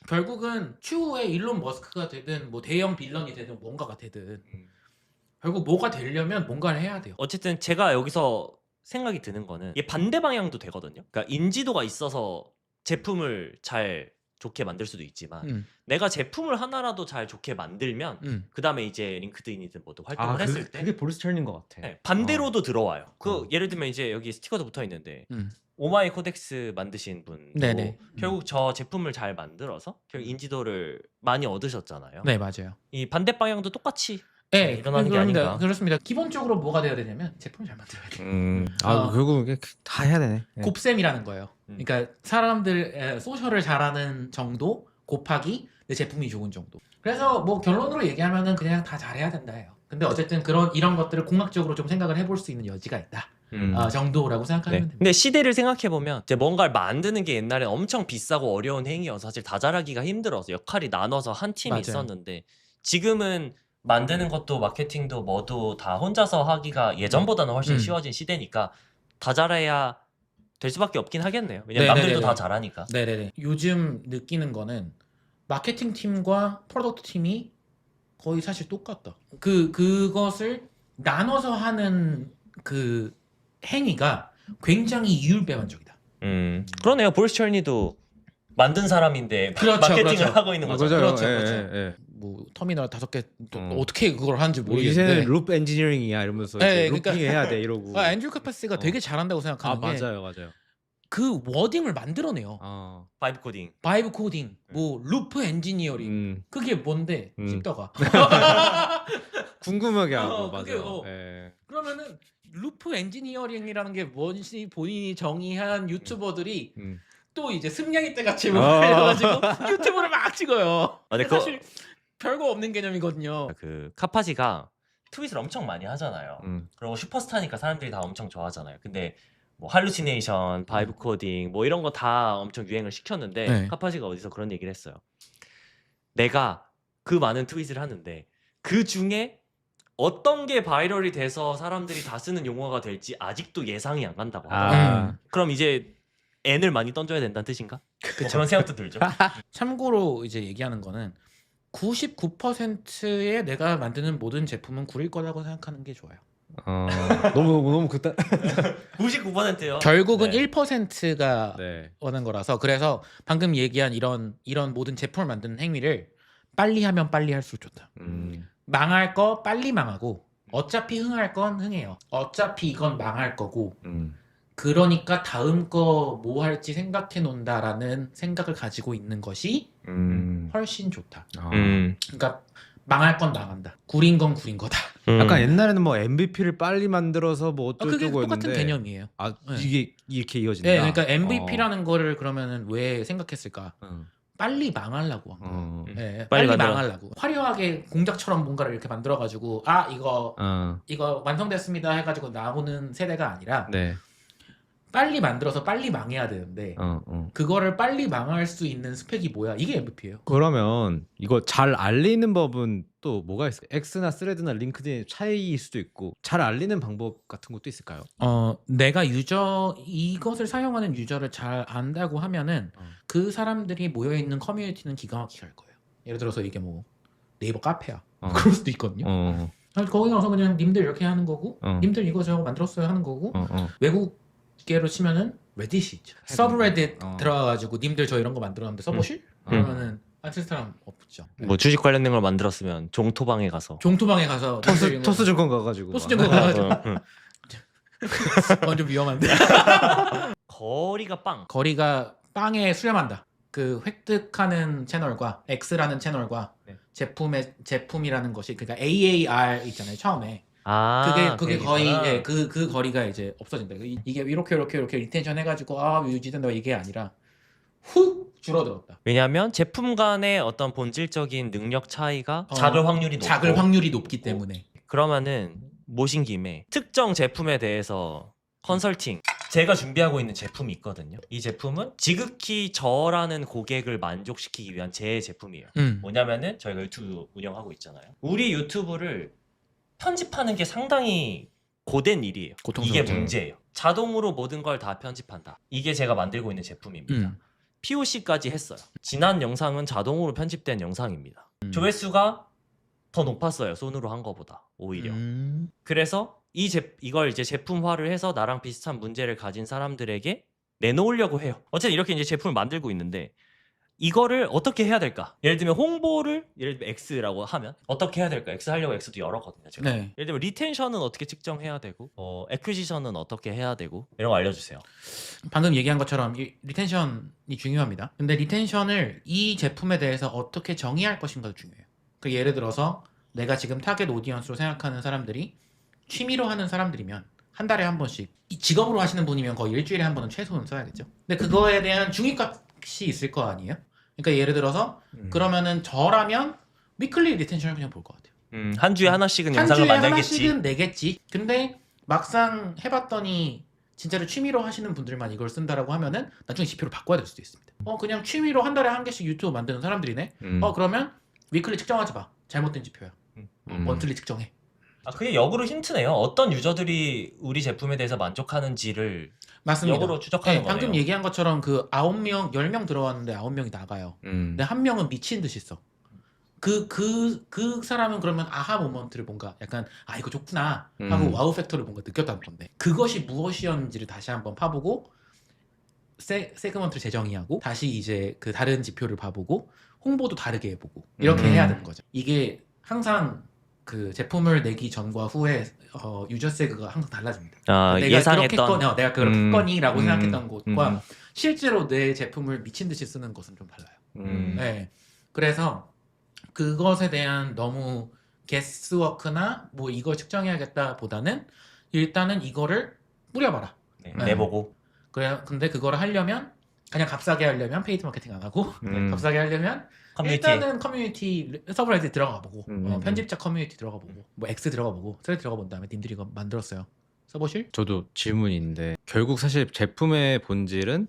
결국은 추후에 일론 머스크가 되든 뭐 대형 빌런이 되든 뭔가가 되든 결국 뭐가 되려면 뭔가를 해야 돼요. 어쨌든 제가 여기서 생각이 드는 거는 이게 반대 방향도 되거든요. 그러니까 인지도가 있어서 제품을 잘 좋게 만들 수도 있지만 내가 제품을 하나라도 잘 좋게 만들면 그 다음에 이제 링크드인이든 뭐든 활동을 했을 때 그게 보리스 철린 것 같아. 네, 반대로도 들어와요. 예를 들면 이제 여기 스티커도 붙어 있는데 오마이 코덱스 만드신 분도 네네. 결국 저 제품을 잘 만들어서 결국 인지도를 많이 얻으셨잖아요. 네 맞아요. 이 반대 방향도 똑같이 네, 일어나는 게 그렇습니다. 아닌가. 그렇습니다. 기본적으로 뭐가 돼야 되냐면 제품을 잘 만들어야 돼요. 결국 이게 다 해야 되네. 네. 곱셈이라는 거예요. 그러니까 사람들 소셜을 잘하는 정도 곱하기 내 제품이 좋은 정도. 그래서 뭐 결론으로 얘기하면은 그냥 다 잘해야 된다예요. 근데 어쨌든 이런 것들을 공학적으로 좀 생각을 해볼 수 있는 여지가 있다. 정도라고 생각하면 네. 됩니다. 근데 시대를 생각해 보면 이제 뭔가를 만드는 게 옛날에 엄청 비싸고 어려운 행위여서 사실 다 잘하기가 힘들어서 역할이 나눠서 한 팀이 맞아요. 있었는데 지금은 만드는 것도 마케팅도 뭐도 다 혼자서 하기가 예전보다는 훨씬 쉬워진 시대니까 다 잘해야 될 수밖에 없긴 하겠네요. 왜냐면 남들도 네네네네. 다 잘하니까. 네네네. 요즘 느끼는 거는 마케팅 팀과 프로덕트 팀이 거의 사실 똑같다. 그것을 나눠서 하는 그 행위가 굉장히 이율배반적이다. 그러네요. 보리스 철니도 만든 사람인데 그렇죠, 마케팅을 그렇죠. 하고 있는 거죠. 맞아요. 그렇죠, 예, 그렇죠. 예. 뭐 터미널 5개 어떻게 그걸 하는지 뭐 이제는 모르겠는데. 루프 엔지니어링이야 이러면서 네, 이제 그러니까- 루핑 해야 돼 이러고. 앤드류 카파스가 되게 잘한다고 생각하는 게 맞아요. 그 워딩을 만들어내요. 바이브 코딩. 바이브 코딩, 뭐 루프 엔지니어링. 그게 뭔데? 씹다가. 궁금하게 하고 그게, 맞아요. 예. 그러면은 루프 엔지니어링이라는 게 뭔지 본인이 정의한 유튜버들이 또 이제 승냥이 때 같이 해가지고 유튜브를 막 찍어요. 근데 사실 별거 없는 개념이거든요. 그 카파지가 트윗을 엄청 많이 하잖아요. 음. 그리고 슈퍼스타니까 사람들이 다 엄청 좋아하잖아요. 근데 뭐 할루시네이션, 바이브 코딩 뭐 이런 거 다 엄청 유행을 시켰는데 네. 카파지가 어디서 그런 얘기를 했어요. 내가 그 많은 트윗을 하는데 그 중에 어떤 게 바이럴이 돼서 사람들이 다 쓰는 용어가 될지 아직도 예상이 안 간다고 하더라고요. 그럼 이제 N을 많이 던져야 된다는 뜻인가? 뭐 그런 생각도 들죠. 참고로 이제 얘기하는 거는 99%의 내가 만드는 모든 제품은 구릴 거라고 생각하는 게 좋아요. 너무 그때 99%요. 결국은 네. 1%가 네. 오는 거라서 그래서 방금 얘기한 이런 모든 제품을 만드는 행위를 빨리 하면 빨리 할수록 좋다. 망할 거 빨리 망하고 어차피 흥할 건 흥해요. 어차피 이건 망할 거고 그러니까 다음 거 뭐 할지 생각해 놓는다라는 생각을 가지고 있는 것이 훨씬 좋다. 그러니까 망할 건 망한다. 구린 건 구린 거다. 약간 옛날에는 뭐 MVP를 빨리 만들어서 뭐 그게 어쩌고저쩌고 똑같은 했는데 개념이에요. 네. 이게 이렇게 이어진다. 네, 그러니까 MVP라는 거를 그러면은 왜 생각했을까? 어. 빨리 망하려고 한 거예요. 네, 빨리 빨리 만들어. 망하려고. 화려하게 공작처럼 뭔가를 이렇게 만들어가지고 이거 완성됐습니다 해가지고 나오는 세대가 아니라 네. 빨리 만들어서 빨리 망해야 되는데 그거를 빨리 망할 수 있는 스펙이 뭐야? 이게 MVP예요. 그러면 이거 잘 알리는 법은 또 뭐가 있어요? X나 스레드나 링크드인 차이일 수도 있고 잘 알리는 방법 같은 것도 있을까요? 내가 이것을 사용하는 유저를 잘 안다고 하면은 그 사람들이 모여 있는 커뮤니티는 기가 막히게 할 거예요. 예를 들어서 이게 뭐 네이버 카페야. 그럴 수도 있거든요. 거기 가서 그냥 님들 이렇게 하는 거고, 님들 이거 저거 만들었어요 하는 거고, 외국계로 치면은 레딧이 있죠. 서브레딧 들어가가지고 님들 저 이런 거 만들었는데 써보실? 그러면은 안 쓸 사람 없죠. 뭐 주식 관련된 걸 만들었으면 종토방에 가서 종토방에 가서 토스증권 가가지고 토스증권 가가지고 완전 위험한데. 거리가 빵. 거리가 빵에 수렴한다. 그 획득하는 채널과 X라는 채널과 제품이라는 것이 그러니까 AAR 있잖아요 처음에. 그게 거의 그 거리가 이제 없어진다. 이게 이렇게 리텐션 해가지고 유지된다 이게 아니라 훅 줄어들었다. 왜냐하면 제품 간의 어떤 본질적인 능력 차이가 작을 확률이 높고 작을 확률이 높기 때문에. 그러면은 모신 김에 특정 제품에 대해서 컨설팅 제가 준비하고 있는 제품이 있거든요. 이 제품은 지극히 저라는 고객을 만족시키기 위한 제 제품이에요. 뭐냐면은 저희가 유튜브 운영하고 있잖아요. 우리 유튜브를 편집하는 게 상당히 고된 일이에요. 이게 문제예요. 자동으로 모든 걸 다 편집한다. 이게 제가 만들고 있는 제품입니다. POC까지 했어요. 지난 영상은 자동으로 편집된 영상입니다. 조회수가 더 높았어요. 손으로 한 거보다 오히려. 그래서 이걸 이제 제품화를 해서 나랑 비슷한 문제를 가진 사람들에게 내놓으려고 해요. 어쨌든 이렇게 이제 제품을 만들고 있는데 이거를 어떻게 해야 될까? 예를 들면 홍보를 예를 들면 X라고 하면 어떻게 해야 될까? X 하려고 X도 열었거든요. 제가. 네. 예를 들면 리텐션은 어떻게 측정해야 되고 애퀴지션은 어떻게 해야 되고 이런 거 알려주세요. 방금 얘기한 것처럼 이 리텐션이 중요합니다. 근데 리텐션을 이 제품에 대해서 어떻게 정의할 것인가도 중요해요. 그 예를 들어서 내가 지금 타겟 오디언스로 생각하는 사람들이 취미로 하는 사람들이면 한 달에 한 번씩 이 직업으로 하시는 분이면 거의 일주일에 한 번은 최소는 써야겠죠. 근데 그거에 대한 중위값이 있을 거 아니에요? 그러니까 예를 들어서 그러면은 저라면 위클리 리텐션을 그냥 볼 것 같아요. 한 주에 하나씩은 한 영상을 주에 만들겠지. 하나씩은 내겠지. 근데 막상 해봤더니 진짜로 취미로 하시는 분들만 이걸 쓴다라고 하면은 나중에 지표를 바꿔야 될 수도 있습니다. 그냥 취미로 한 달에 한 개씩 유튜브 만드는 사람들이네. 그러면 위클리 측정하지 마. 잘못된 지표야. 먼틀리 측정해. 그게 역으로 힌트네요. 어떤 유저들이 우리 제품에 대해서 만족하는지를 맞습니다. 역으로 추적하는 거네요. 방금 얘기한 것처럼 그 9명, 10명 들어왔는데 9명이 나가요. 근데 한 명은 미친 듯이 써. 그 사람은 그러면 아하 모먼트를 뭔가 약간 이거 좋구나 하고 와우 팩터를 뭔가 느꼈다는 건데 그것이 무엇이었는지를 다시 한번 파보고 세그먼트를 재정의하고 다시 이제 그 다른 지표를 봐보고 홍보도 다르게 해보고 이렇게 해야 되는 거죠. 이게 항상 그 제품을 내기 전과 후에 유저 세그가 항상 달라집니다. 예상했던 내가 그렇게 했거니라고 생각했던 것과 실제로 내 제품을 미친 듯이 쓰는 것은 좀 달라요. 네. 그래서 그것에 대한 너무 게스워크나 뭐 이걸 측정해야겠다 보다는 일단은 이거를 뿌려봐라. 내보고. 그래, 근데 그거를 하려면 그냥 값싸게 하려면 페이드 마케팅 안 하고 값싸게 하려면 커뮤니티. 일단은 커뮤니티 서브레딧 들어가 보고 편집자 커뮤니티 들어가 보고 뭐 X 들어가 보고 스레드 들어가 본 다음에 님들이 이거 만들었어요. 써보실? 저도 질문이 있는데 결국 사실 제품의 본질은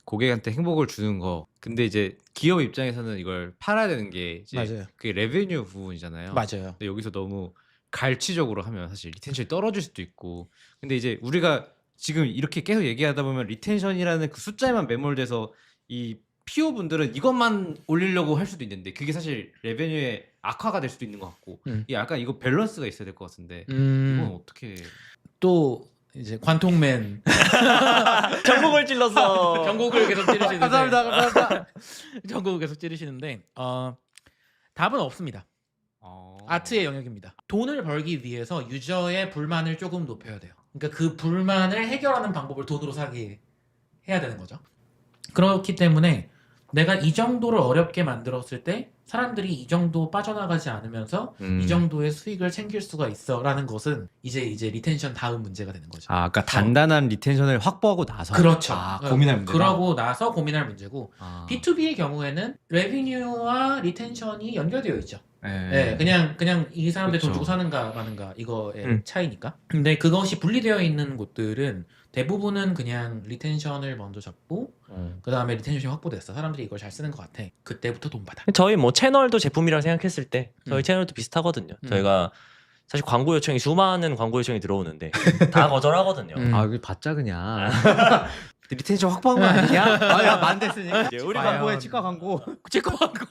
고객한테 행복을 주는 거. 근데 이제 기업 입장에서는 이걸 팔아야 되는 게 이제 맞아요. 그게 레베뉴 부분이잖아요. 맞아요. 근데 여기서 너무 갈치적으로 하면 사실 리텐션이 떨어질 수도 있고. 근데 이제 우리가 지금 이렇게 계속 얘기하다 보면 리텐션이라는 그 숫자에만 매몰돼서 이 PO 분들은 이것만 올리려고 할 수도 있는데 그게 사실 레베뉴의 악화가 될 수도 있는 것 같고 이 약간 이거 밸런스가 있어야 될 것 같은데 이건 어떻게 또 이제 관통맨 전곡을 찔러서 전곡을 계속 찌르시는데 감사합니다. 전곡을 계속 찌르시는데 답은 없습니다. 아트의 영역입니다. 돈을 벌기 위해서 유저의 불만을 조금 높여야 돼요. 그러니까 그 불만을 해결하는 방법을 돈으로 사게 해야 되는 거죠. 그렇기 때문에 내가 이 정도를 어렵게 만들었을 때 사람들이 이 정도 빠져나가지 않으면서 이 정도의 수익을 챙길 수가 있어라는 것은 이제 리텐션 다음 문제가 되는 거죠. 그러니까 단단한 리텐션을 확보하고 나서 그렇죠. 고민할 문제다. 그러고 나서 고민할 문제고 B2B의 경우에는 레비뉴와 리텐션이 연결되어 있죠. 네, 그냥 이 사람들 돈 그쵸. 주고 사는가 마는가 이거의 차이니까. 근데 그것이 분리되어 있는 곳들은 대부분은 그냥 리텐션을 먼저 잡고 그 다음에 리텐션이 확보됐어. 사람들이 이걸 잘 쓰는 것 같아. 그때부터 돈 받아. 저희 뭐 채널도 제품이라고 생각했을 때 저희 채널도 비슷하거든요. 저희가 사실 광고 요청이 수많은 광고 요청이 들어오는데 다 거절하거든요. 이거 받자 그냥. 리텐션 확보한 거 아니냐? 야 만됐으니까. 우리 광고에 치과 광고. 찍고 광고.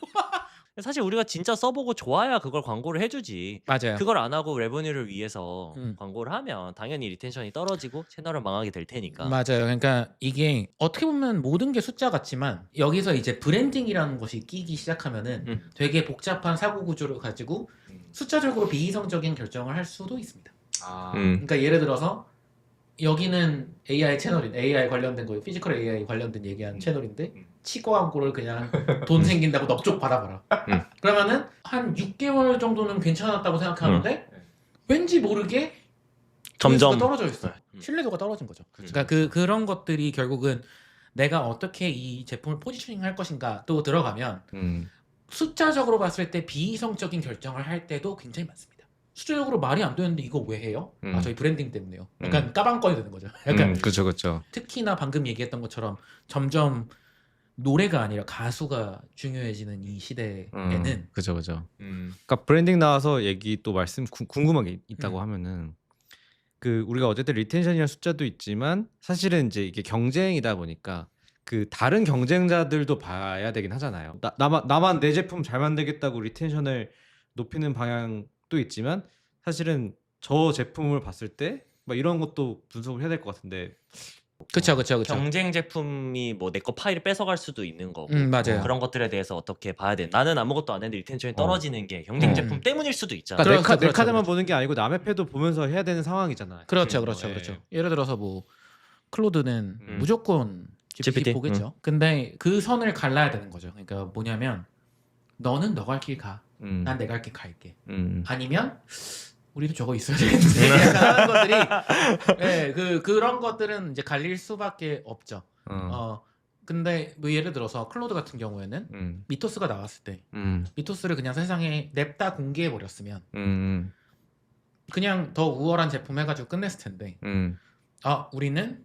사실 우리가 진짜 써보고 좋아야 그걸 광고를 해주지. 맞아요. 그걸 안 하고 레버뉴를 위해서 음. 광고를 하면 당연히 리텐션이 떨어지고 채널은 망하게 될 테니까. 맞아요. 그러니까 이게 어떻게 보면 모든 게 숫자 같지만 여기서 이제 브랜딩이라는 것이 끼기 시작하면은 되게 복잡한 사고 구조를 가지고 숫자적으로 비이성적인 결정을 할 수도 있습니다. 그러니까 예를 들어서 여기는 AI 채널인 AI 관련된 거, 피지컬 AI 관련된 얘기하는 채널인데 치과 광고를 그냥 돈 생긴다고 넙죽 받아봐라. 그러면은 한 6개월 정도는 괜찮았다고 생각하는데 왠지 모르게 점점 조회수가 떨어져 있어요. 신뢰도가 떨어진 거죠. 그러니까 그런 것들이 결국은 내가 어떻게 이 제품을 포지셔닝 할 것인가 또 들어가면 숫자적으로 봤을 때 비이성적인 결정을 할 때도 굉장히 많습니다. 숫자적으로 말이 안 되는데 이거 왜 해요? 저희 브랜딩 때문에요. 약간 까방꺼이 되는 거죠. 약간 그렇죠. 특히나 방금 얘기했던 것처럼 점점 노래가 아니라 가수가 중요해지는 이 시대에는 그죠. 그러니까 브랜딩 나와서 얘기 또 말씀 궁금한 게 있다고 하면은 그 우리가 어쨌든 리텐션이라는 숫자도 있지만 사실은 이제 이게 경쟁이다 보니까 그 다른 경쟁자들도 봐야 되긴 하잖아요. 나만 내 제품 잘 만들겠다고 리텐션을 높이는 방향도 있지만 사실은 저 제품을 봤을 때 막 이런 것도 분석을 해야 될 것 같은데. 그쵸. 경쟁 제품이 뭐 내 거 파일을 뺏어갈 수도 있는 거고 맞아요. 그런 것들에 대해서 어떻게 봐야 돼. 나는 아무것도 안 했는데 리텐션이 떨어지는 게 경쟁 제품 때문일 수도 있잖아. 그러니까 내 그렇죠. 카드만 보는 게 아니고 남의 패도 보면서 해야 되는 상황이잖아. 그렇죠. 예. 예를 들어서 뭐 클로드는 음. 무조건 GPT GPT. 보겠죠. 근데 그 선을 갈라야 되는 거죠. 그러니까 뭐냐면 너는 너 갈 길 가. 난 내 갈 길 갈게. 아니면 우리도 저거 있어야 되는데 약간 하는 것들이 그런 것들은 이제 갈릴 수밖에 없죠. 근데 뭐 예를 들어서 클로드 같은 경우에는 미토스가 나왔을 때 미토스를 그냥 세상에 냅다 공개해 버렸으면 그냥 더 우월한 제품 해가지고 끝냈을 텐데 우리는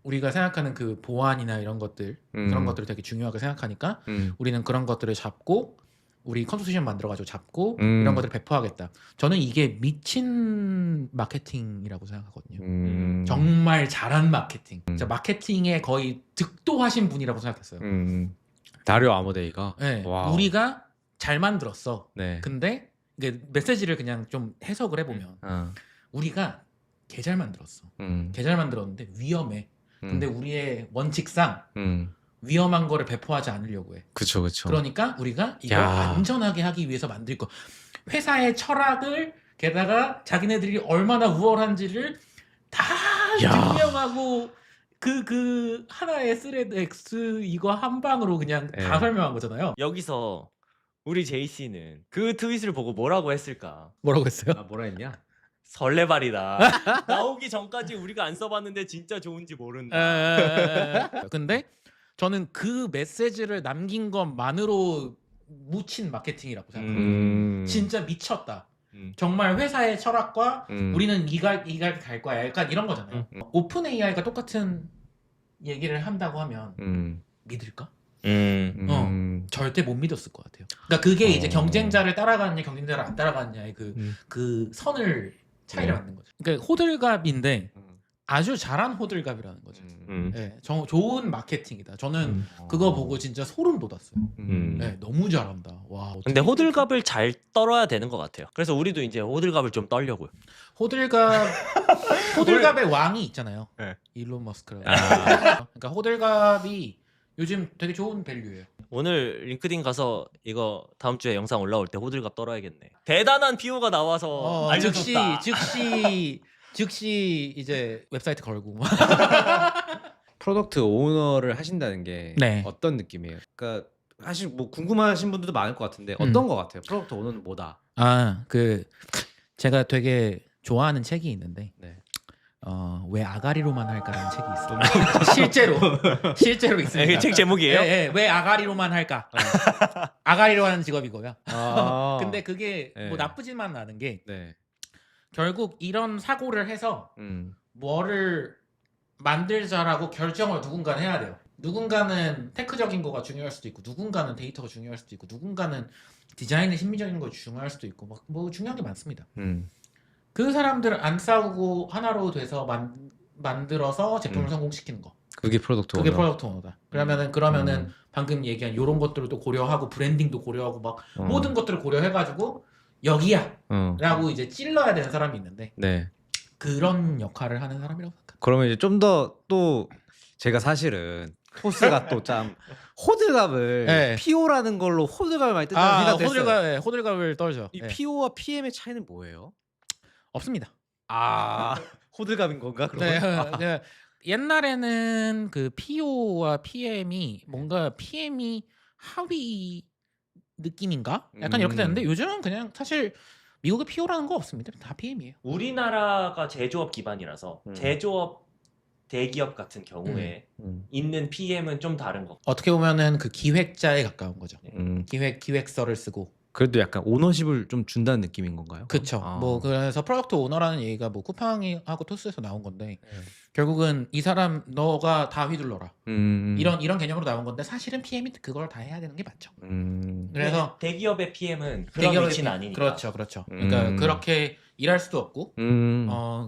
우리가 생각하는 그 보안이나 이런 것들 그런 것들을 되게 중요하게 생각하니까 우리는 그런 것들을 잡고 우리 컨소시엄 만들어가지고 잡고 이런 것들을 배포하겠다. 저는 이게 미친 마케팅이라고 생각하거든요. 정말 잘한 마케팅. 진짜 마케팅에 거의 득도하신 분이라고 생각했어요. 다리오 아모데이가. 네, 와우. 우리가 잘 만들었어. 네. 근데 이게 메시지를 그냥 좀 해석을 해보면 우리가 개 잘 만들었어. 개 잘 만들었는데 위험해. 근데 우리의 원칙상 위험한 거를 배포하지 않으려고 해. 그쵸. 그러니까 우리가 이걸 야. 안전하게 하기 위해서 만들 거. 회사의 철학을 게다가 자기네들이 얼마나 우월한지를 다 야. 증명하고 그 하나의 스레드 X 이거 한 방으로 그냥 다 예. 설명한 거잖아요. 여기서 우리 제이씨는 그 트윗을 보고 뭐라고 했을까? 뭐라고 했어요? 뭐라 했냐? 설레발이다. 나오기 전까지 우리가 안 써봤는데 진짜 좋은지 모른다. 근데 저는 그 메시지를 남긴 것만으로 묻힌 마케팅이라고 생각해요. 진짜 미쳤다. 정말 회사의 철학과 우리는 이갈 갈 거야. 약간 이런 거잖아요. 오픈 AI가 똑같은 얘기를 한다고 하면 믿을까? 절대 못 믿었을 것 같아요. 그러니까 그게 이제 경쟁자를 따라가느냐 경쟁자를 안 따라가느냐의 그 선을 차이를 갖는 거죠. 그러니까 호들갑인데 아주 잘한 호들갑이라는 거죠. 네, 좋은 마케팅이다. 저는 그거 보고 진짜 소름 돋았어요. 네, 너무 잘한다. 와. 어떻게 근데 호들갑을 잘 떨어야 되는 것 같아요. 그래서 우리도 이제 호들갑을 좀 떨려고요. 호들갑의 왕이 있잖아요. 네. 일론 머스크라고. 그러니까 호들갑이 요즘 되게 좋은 밸류예요. 오늘 링크드인 가서 이거 다음 주에 영상 올라올 때 호들갑 떨어야겠네. 대단한 PO가 나와서 알려줬다. 즉시 이제 웹사이트 걸고. 프로덕트 오너를 하신다는 게 네. 어떤 느낌이에요? 그러니까 사실 뭐 궁금하신 분들도 많을 것 같은데 어떤 것 같아요? 프로덕트 오너는 뭐다? 제가 되게 좋아하는 책이 있는데 네. 왜 아가리로만 할까라는 책이 있어요. 실제로 있습니다. 책 제목이에요? 왜 아가리로만 할까? 아가리로 하는 직업이고요. 아. 근데 그게 네. 뭐 나쁘지만 않은 게 네. 결국 이런 사고를 해서 음. 뭐를 만들자라고 결정을 누군가는 해야 돼요. 누군가는 테크적인 거가 중요할 수도 있고 누군가는 데이터가 중요할 수도 있고 누군가는 디자인의 심미적인 거 중요할 수도 있고 뭐 중요한 게 많습니다. 그 사람들 안 싸우고 하나로 돼서 만들어서 제품을 성공시키는 거. 그게 프로덕트 그게 오너. 프로덕트 오너다. 그러면은 방금 얘기한 이런 것들도 고려하고 브랜딩도 고려하고 막 모든 것들을 고려해가지고 여기야 라고 이제 찔러야 되는 사람이 있는데 네. 그런 역할을 하는 사람이라고 생각합니다. 그러면 이제 좀 더 또 제가 사실은 토스가 또 참 호들갑을 네. PO라는 걸로 호들갑을 많이 뜬다는 생각도 했어요. 호들갑을 떨죠. 이 PO와 PM의 차이는 뭐예요? 없습니다. 호들갑인 건가? 네, 그러면? 옛날에는 그 PO와 PM이 뭔가 PM이 하위 느낌인가? 약간 이렇게 됐는데 요즘은 그냥 사실 미국의 PO라는 거 없습니다. 다 PM이에요. 우리나라가 제조업 기반이라서 제조업 대기업 같은 경우에 있는 PM은 좀 다른 거. 어떻게 보면은 그 기획자에 가까운 거죠. 음. 기획서를 쓰고. 그래도 약간 오너십을 좀 준다는 느낌인 건가요? 그쵸. 뭐 그래서 프로덕트 오너라는 얘기가 뭐 쿠팡하고 토스에서 나온 건데 결국은 이 사람 너가 다 휘둘러라. 이런 개념으로 나온 건데 사실은 PM이 그걸 다 해야 되는 게 맞죠. 그래서 대기업의 PM은 그런 위치는 아니니까. 그렇죠. 그러니까 그렇게 일할 수도 없고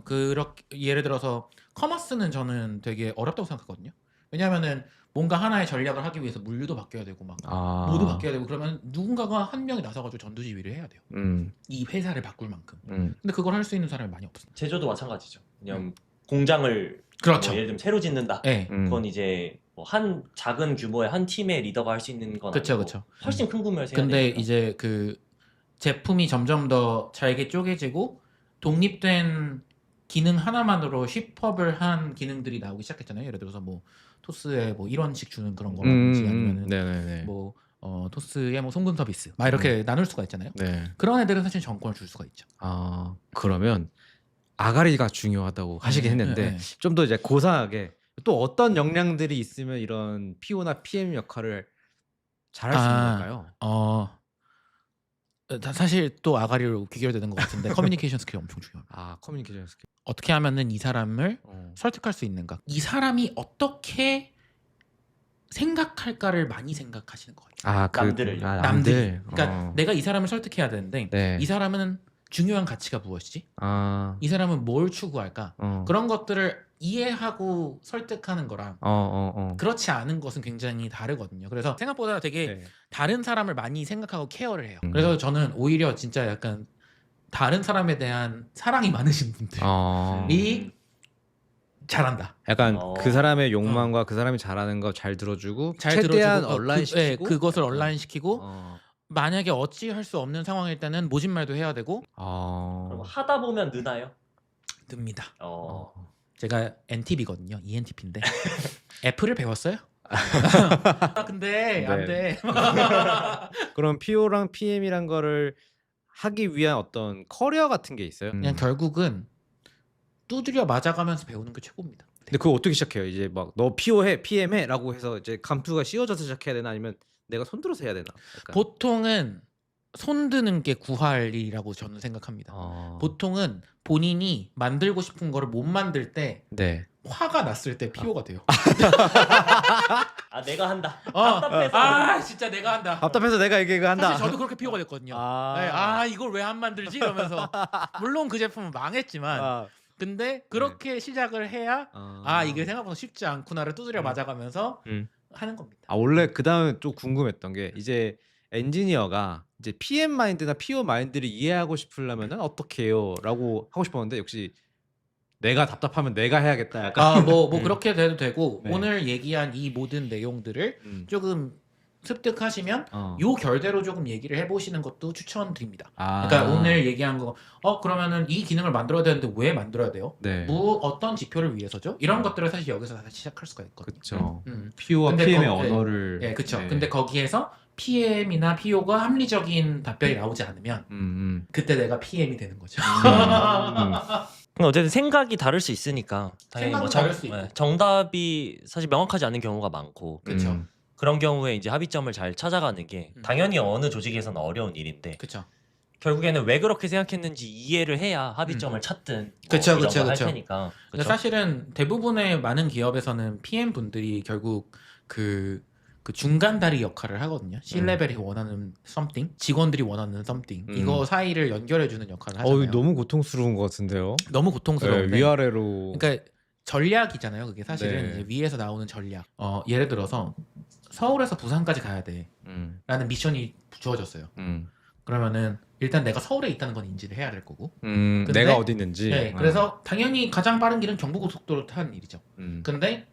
그렇게 예를 들어서 커머스는 저는 되게 어렵다고 생각하거든요. 왜냐하면은 뭔가 하나의 전략을 하기 위해서 물류도 바뀌어야 되고 막 아. 모두 바뀌어야 되고 그러면 누군가가 한 명이 나서가지고 전두지휘를 해야 돼요. 음. 이 회사를 바꿀 만큼. 음. 근데 그걸 할 수 있는 사람이 많이 없습니다. 제조도 마찬가지죠. 그냥 공장을 그렇죠. 뭐 예를 들면 새로 짓는다. 네. 그건 이제 뭐 한 작은 규모의 한 팀의 리더가 할 수 있는 건 그쵸, 아니고 그쵸. 훨씬 큰 규모에서 해야 근데 되니까. 이제 그 제품이 점점 더 잘게 쪼개지고 독립된 기능 하나만으로 힙업을 한 기능들이 나오기 시작했잖아요. 예를 들어서 뭐 토스에 뭐 1원씩 주는 그런 거라든지 아니면은 네네네. 뭐 토스에 뭐 송금 서비스 막 이렇게 나눌 수가 있잖아요. 네. 그런 애들은 사실 정권을 줄 수가 있죠. 아 그러면 아가리가 중요하다고 하시긴 했는데 네. 좀 더 이제 고상하게 또 어떤 역량들이 있으면 이런 PO나 PM 역할을 잘할 수 있는 아. 걸까요? 사실 또 아가리로 귀결되는 것 같은데 커뮤니케이션 스킬이 엄청 중요합니다. 아 커뮤니케이션 스킬. 어떻게 하면은 이 사람을 어. 설득할 수 있는가? 이 사람이 어떻게 생각할까를 많이 생각하시는 것 같아요. 아 남들을요. 남들이. 그러니까 어. 내가 이 사람을 설득해야 되는데 네. 이 사람은 중요한 가치가 무엇이지? 아. 이 사람은 뭘 추구할까? 어. 그런 것들을 이해하고 설득하는 거랑 그렇지 않은 것은 굉장히 다르거든요. 그래서 생각보다 되게 네. 다른 사람을 많이 생각하고 케어를 해요. 음. 그래서 저는 오히려 진짜 약간 다른 사람에 대한 사랑이 많으신 분들이 어. 잘한다. 약간 어. 그 사람의 욕망과 그 사람이 잘하는 거 잘 들어주고 잘 최대한 들어주고 온라인시키고 그것을 약간, 온라인시키고 만약에 어찌할 수 없는 상황일 때는 모진말도 해야 되고 그럼 하다 보면 느나요? 듭니다. 어. 제가 NTB거든요. ENTP인데 애플을 배웠어요? 아, 근데 안 돼. 그럼 PO랑 PM이란 거를 하기 위한 어떤 커리어 같은 게 있어요? 그냥 결국은 두드려 맞아가면서 배우는 게 최고입니다. 근데 그거 어떻게 시작해요? 이제 막 너 PO 해, PM 해라고 해서 이제 감투가 씌워져서 시작해야 되나 아니면 내가 손들어서 해야 되나? 약간. 보통은 손드는 게 구할이라고 저는 생각합니다. 보통은 본인이 만들고 싶은 거를 못 만들 때 네. 화가 났을 때 PO가 돼요. 아 내가 한다. 진짜 내가 한다. 답답해서 내가 이거 한다. 사실 저도 그렇게 PO가 됐거든요. 네, 이걸 왜 안 만들지? 이러면서 물론 그 제품은 망했지만 근데 그렇게 시작을 해야 이게 생각보다 쉽지 않구나를 두드려 맞아가면서 하는 겁니다. 원래 그 다음에 또 궁금했던 게 이제 엔지니어가 이제 PM 마인드나 PO 마인드를 이해하고 싶으려면은 어떻게 해요?라고 하고 싶었는데 역시 내가 답답하면 내가 해야겠다. 약간. 뭐 그렇게 돼도 되고 네. 오늘 얘기한 이 모든 내용들을 조금 습득하시면 어. 요 결대로 조금 얘기를 해보시는 것도 추천드립니다. 아. 그러니까 오늘 얘기한 거 그러면은 이 기능을 만들어야 되는데 왜 만들어야 돼요? 네. 어떤 지표를 위해서죠? 이런 것들을 사실 여기서 다시 시작할 수가 있거든요. 그렇죠. 음. PO와 근데 PM의 네. 언어를. 네, 그렇죠. 네. 근데 거기에서 PM이나 PO가 합리적인 답변이 나오지 않으면 그때 내가 PM이 되는 거죠. 근데 어쨌든 생각이 다를 수 있으니까 당연히 생각은 뭐 다를 수 있고. 정답이 사실 명확하지 않은 경우가 많고 그쵸. 그런 경우에 이제 합의점을 잘 찾아가는 게 음. 당연히 어느 조직에서는 어려운 일인데 그렇죠. 결국에는 왜 그렇게 생각했는지 이해를 해야 합의점을 찾든 그쵸, 이런 그쵸, 걸 할 그쵸. 테니까. 근데 사실은 대부분의 많은 기업에서는 PM 분들이 결국 그 중간 다리 역할을 하거든요. C-레벨이 원하는 something, 직원들이 원하는 something 이거 사이를 연결해주는 역할을 하잖아요. 너무 고통스러운 것 같은데요. 너무 고통스러운데 위아래로. 그러니까 전략이잖아요. 그게 사실은 네. 이제 위에서 나오는 전략. 예를 들어서 서울에서 부산까지 가야 돼 라는 미션이 주어졌어요. 그러면은 일단 내가 서울에 있다는 건 인지를 해야 될 거고 근데- 내가 어디 있는지. 네, 그래서 당연히 가장 빠른 길은 경부고속도로 타는 일이죠. 근데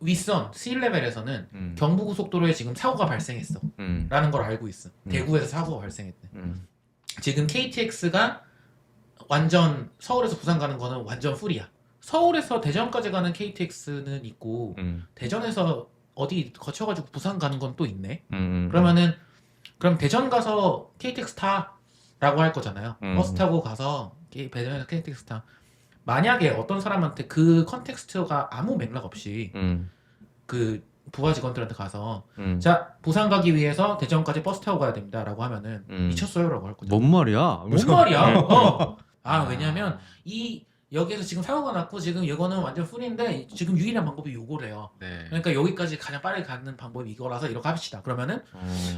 윗선 C-레벨에서는 경부고속도로에 지금 사고가 발생했어 라는 걸 알고 있어. 대구에서 사고가 발생했대. 지금 KTX가 완전 서울에서 부산 가는 거는 완전 풀이야. 서울에서 대전까지 가는 KTX는 있고 대전에서 어디 거쳐가지고 부산 가는 건 또 있네. 그러면은 그럼 대전 가서 KTX 타라고 할 거잖아요. 버스 타고 가서 대전에서 KTX 타. 만약에 어떤 사람한테 그 컨텍스트가 아무 맥락 없이 그 부하 직원들한테 가서 자 부산 가기 위해서 대전까지 버스 타고 가야 됩니다라고 하면은 미쳤어요라고 할 거죠. 뭔 말이야? 뭔 말이야? 왜냐면 이 여기에서 지금 사고가 났고 지금 이거는 완전 풀인데 지금 유일한 방법이 요거래요. 네. 그러니까 여기까지 가장 빠르게 가는 방법이 이거라서 이렇게 합시다. 그러면은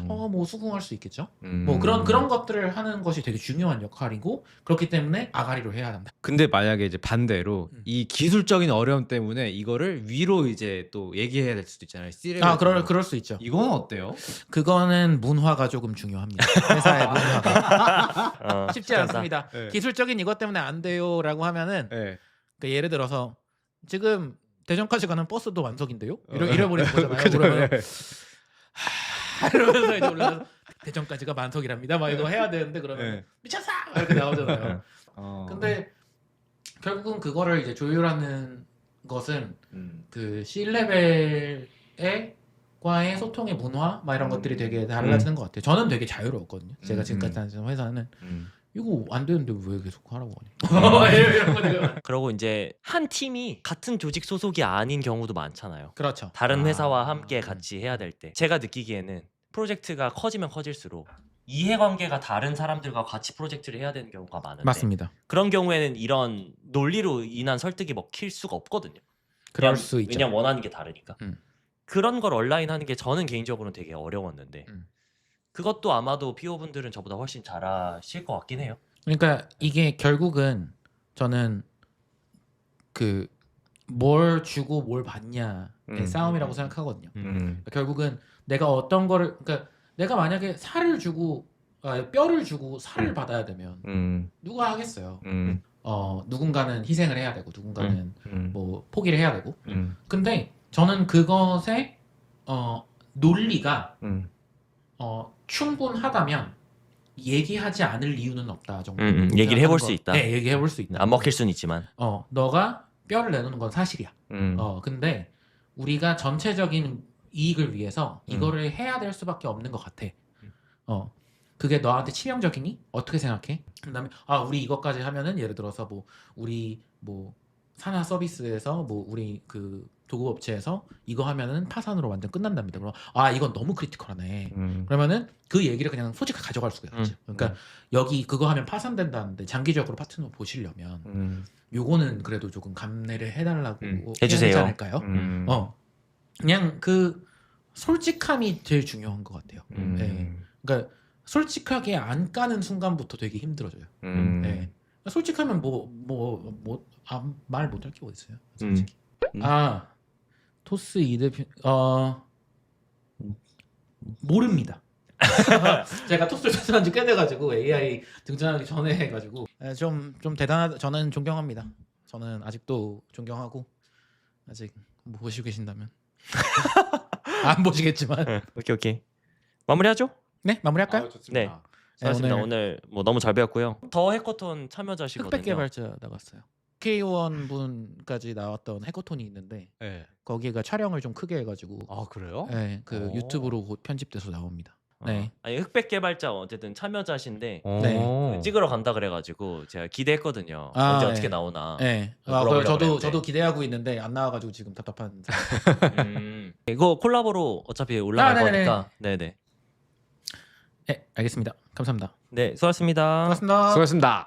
뭐 수긍할 수 있겠죠. 뭐 그런 것들을 하는 것이 되게 중요한 역할이고 그렇기 때문에 아가리로 해야 한다. 근데 만약에 이제 반대로 이 기술적인 어려움 때문에 이거를 위로 이제 또 얘기해야 될 수도 있잖아요. C-level 그럴 수 있죠. 이거는 어때요? 그거는 문화가 조금 중요합니다. 회사의 문화가 쉽지 식견사. 않습니다. 네. 기술적인 이것 때문에 안 돼요라고 하면은 네. 그러니까 예를 들어서 지금 대전까지 가는 버스도 완석인데요. 이래버리는 거잖아요. 그죠? 그러면 네. 이러면서 이제 올라가서 대전까지가 만석이랍니다. 막 이거 해야 되는데 그러면 네. 미쳤어 이렇게 나오잖아요. 근데 결국은 그거를 이제 조율하는 것은 그 C-레벨의 과의 소통의 문화 막 이런 것들이 되게 달라지는 것 같아요. 저는 되게 자유로웠거든요. 제가 지금까지 다니는 회사는 이거 안 되는데 왜 계속 하라고 하냐. 이런 거 되게 그리고 이제 한 팀이 같은 조직 소속이 아닌 경우도 많잖아요. 그렇죠. 다른 회사와 함께 같이 해야 될 때 제가 느끼기에는 프로젝트가 커지면 커질수록 이해관계가 다른 사람들과 같이 프로젝트를 해야 되는 경우가 많은데 맞습니다. 그런 경우에는 이런 논리로 인한 설득이 먹힐 수가 없거든요. 그럴 수 있죠. 왜냐면 원하는 게 다르니까. 음. 그런 걸 온라인하는 게 저는 개인적으로는 되게 어려웠는데 그것도 아마도 PO분들은 저보다 훨씬 잘하실 것 같긴 해요. 그러니까 이게 결국은 저는 그 뭘 주고 뭘 받냐의 싸움이라고 생각하거든요. 그러니까 결국은 내가 어떤 거를 그러니까 내가 만약에 살을 주고 뼈를 주고 살을 받아야 되면 누가 하겠어요. 누군가는 희생을 해야 되고 누군가는 뭐 포기를 해야 되고. 근데 저는 그것의 논리가 충분하다면 얘기하지 않을 이유는 없다 정도. 얘기를 해볼 수 있다. 네, 얘기해볼 수 있다. 안 먹힐 수는 있지만. 너가 뼈를 내놓는 건 사실이야. 근데 우리가 전체적인 이익을 위해서 이거를 해야 될 수밖에 없는 것 같아. 그게 너한테 치명적이니? 어떻게 생각해? 그다음에 우리 이것까지 하면은 예를 들어서 뭐 우리 뭐 산하 서비스에서 뭐 우리 그 도급업체에서 이거 하면은 파산으로 완전 끝난답니다. 그럼 이건 너무 크리티컬하네. 그러면은 그 얘기를 그냥 솔직하게 가져갈 수가 있죠. 그러니까 여기 그거 하면 파산된다는데 장기적으로 파트너 보시려면 요거는 그래도 조금 감내를 해달라고 해주세요. 해야 되지 않을까요? 그냥 그 솔직함이 제일 중요한 것 같아요. 네. 그러니까 솔직하게 안 까는 순간부터 되게 힘들어져요. 네. 솔직하면 말 못할 게 어디 있어요? 솔직히. 토스 이대표 모릅니다. 제가 토스를 접수한 지 꽤 돼가지고 AI 등장하기 전에 해가지고 좀 대단하다. 저는 존경합니다. 저는 아직도 존경하고 아직 뭐 보시고 계신다면 안 보시겠지만 오케이. 마무리하죠? 네 마무리할까요? 네. 수고하셨습니다. 오늘 뭐 너무 잘 배웠고요. 더 해커톤 참여자시거든요. 흑백 개발자 나갔어요. K1 분까지 나왔던 해커톤이 있는데 거기가 촬영을 좀 크게 해가지고 그래요? 네, 그 유튜브로 곧 편집돼서 나옵니다. 네. 아니 흑백 개발자 어쨌든 참여자신데 네. 찍으러 간다 그래가지고 제가 기대했거든요. 언제 네. 어떻게 나오나. 네. 물어보려고 그랬는데. 저도 기대하고 있는데 안 나와가지고 지금 답답한. 이거 콜라보로 어차피 올라갈 네네네. 거니까. 네네. 네, 알겠습니다. 감사합니다. 네, 수고하셨습니다. 고맙습니다. 수고하셨습니다.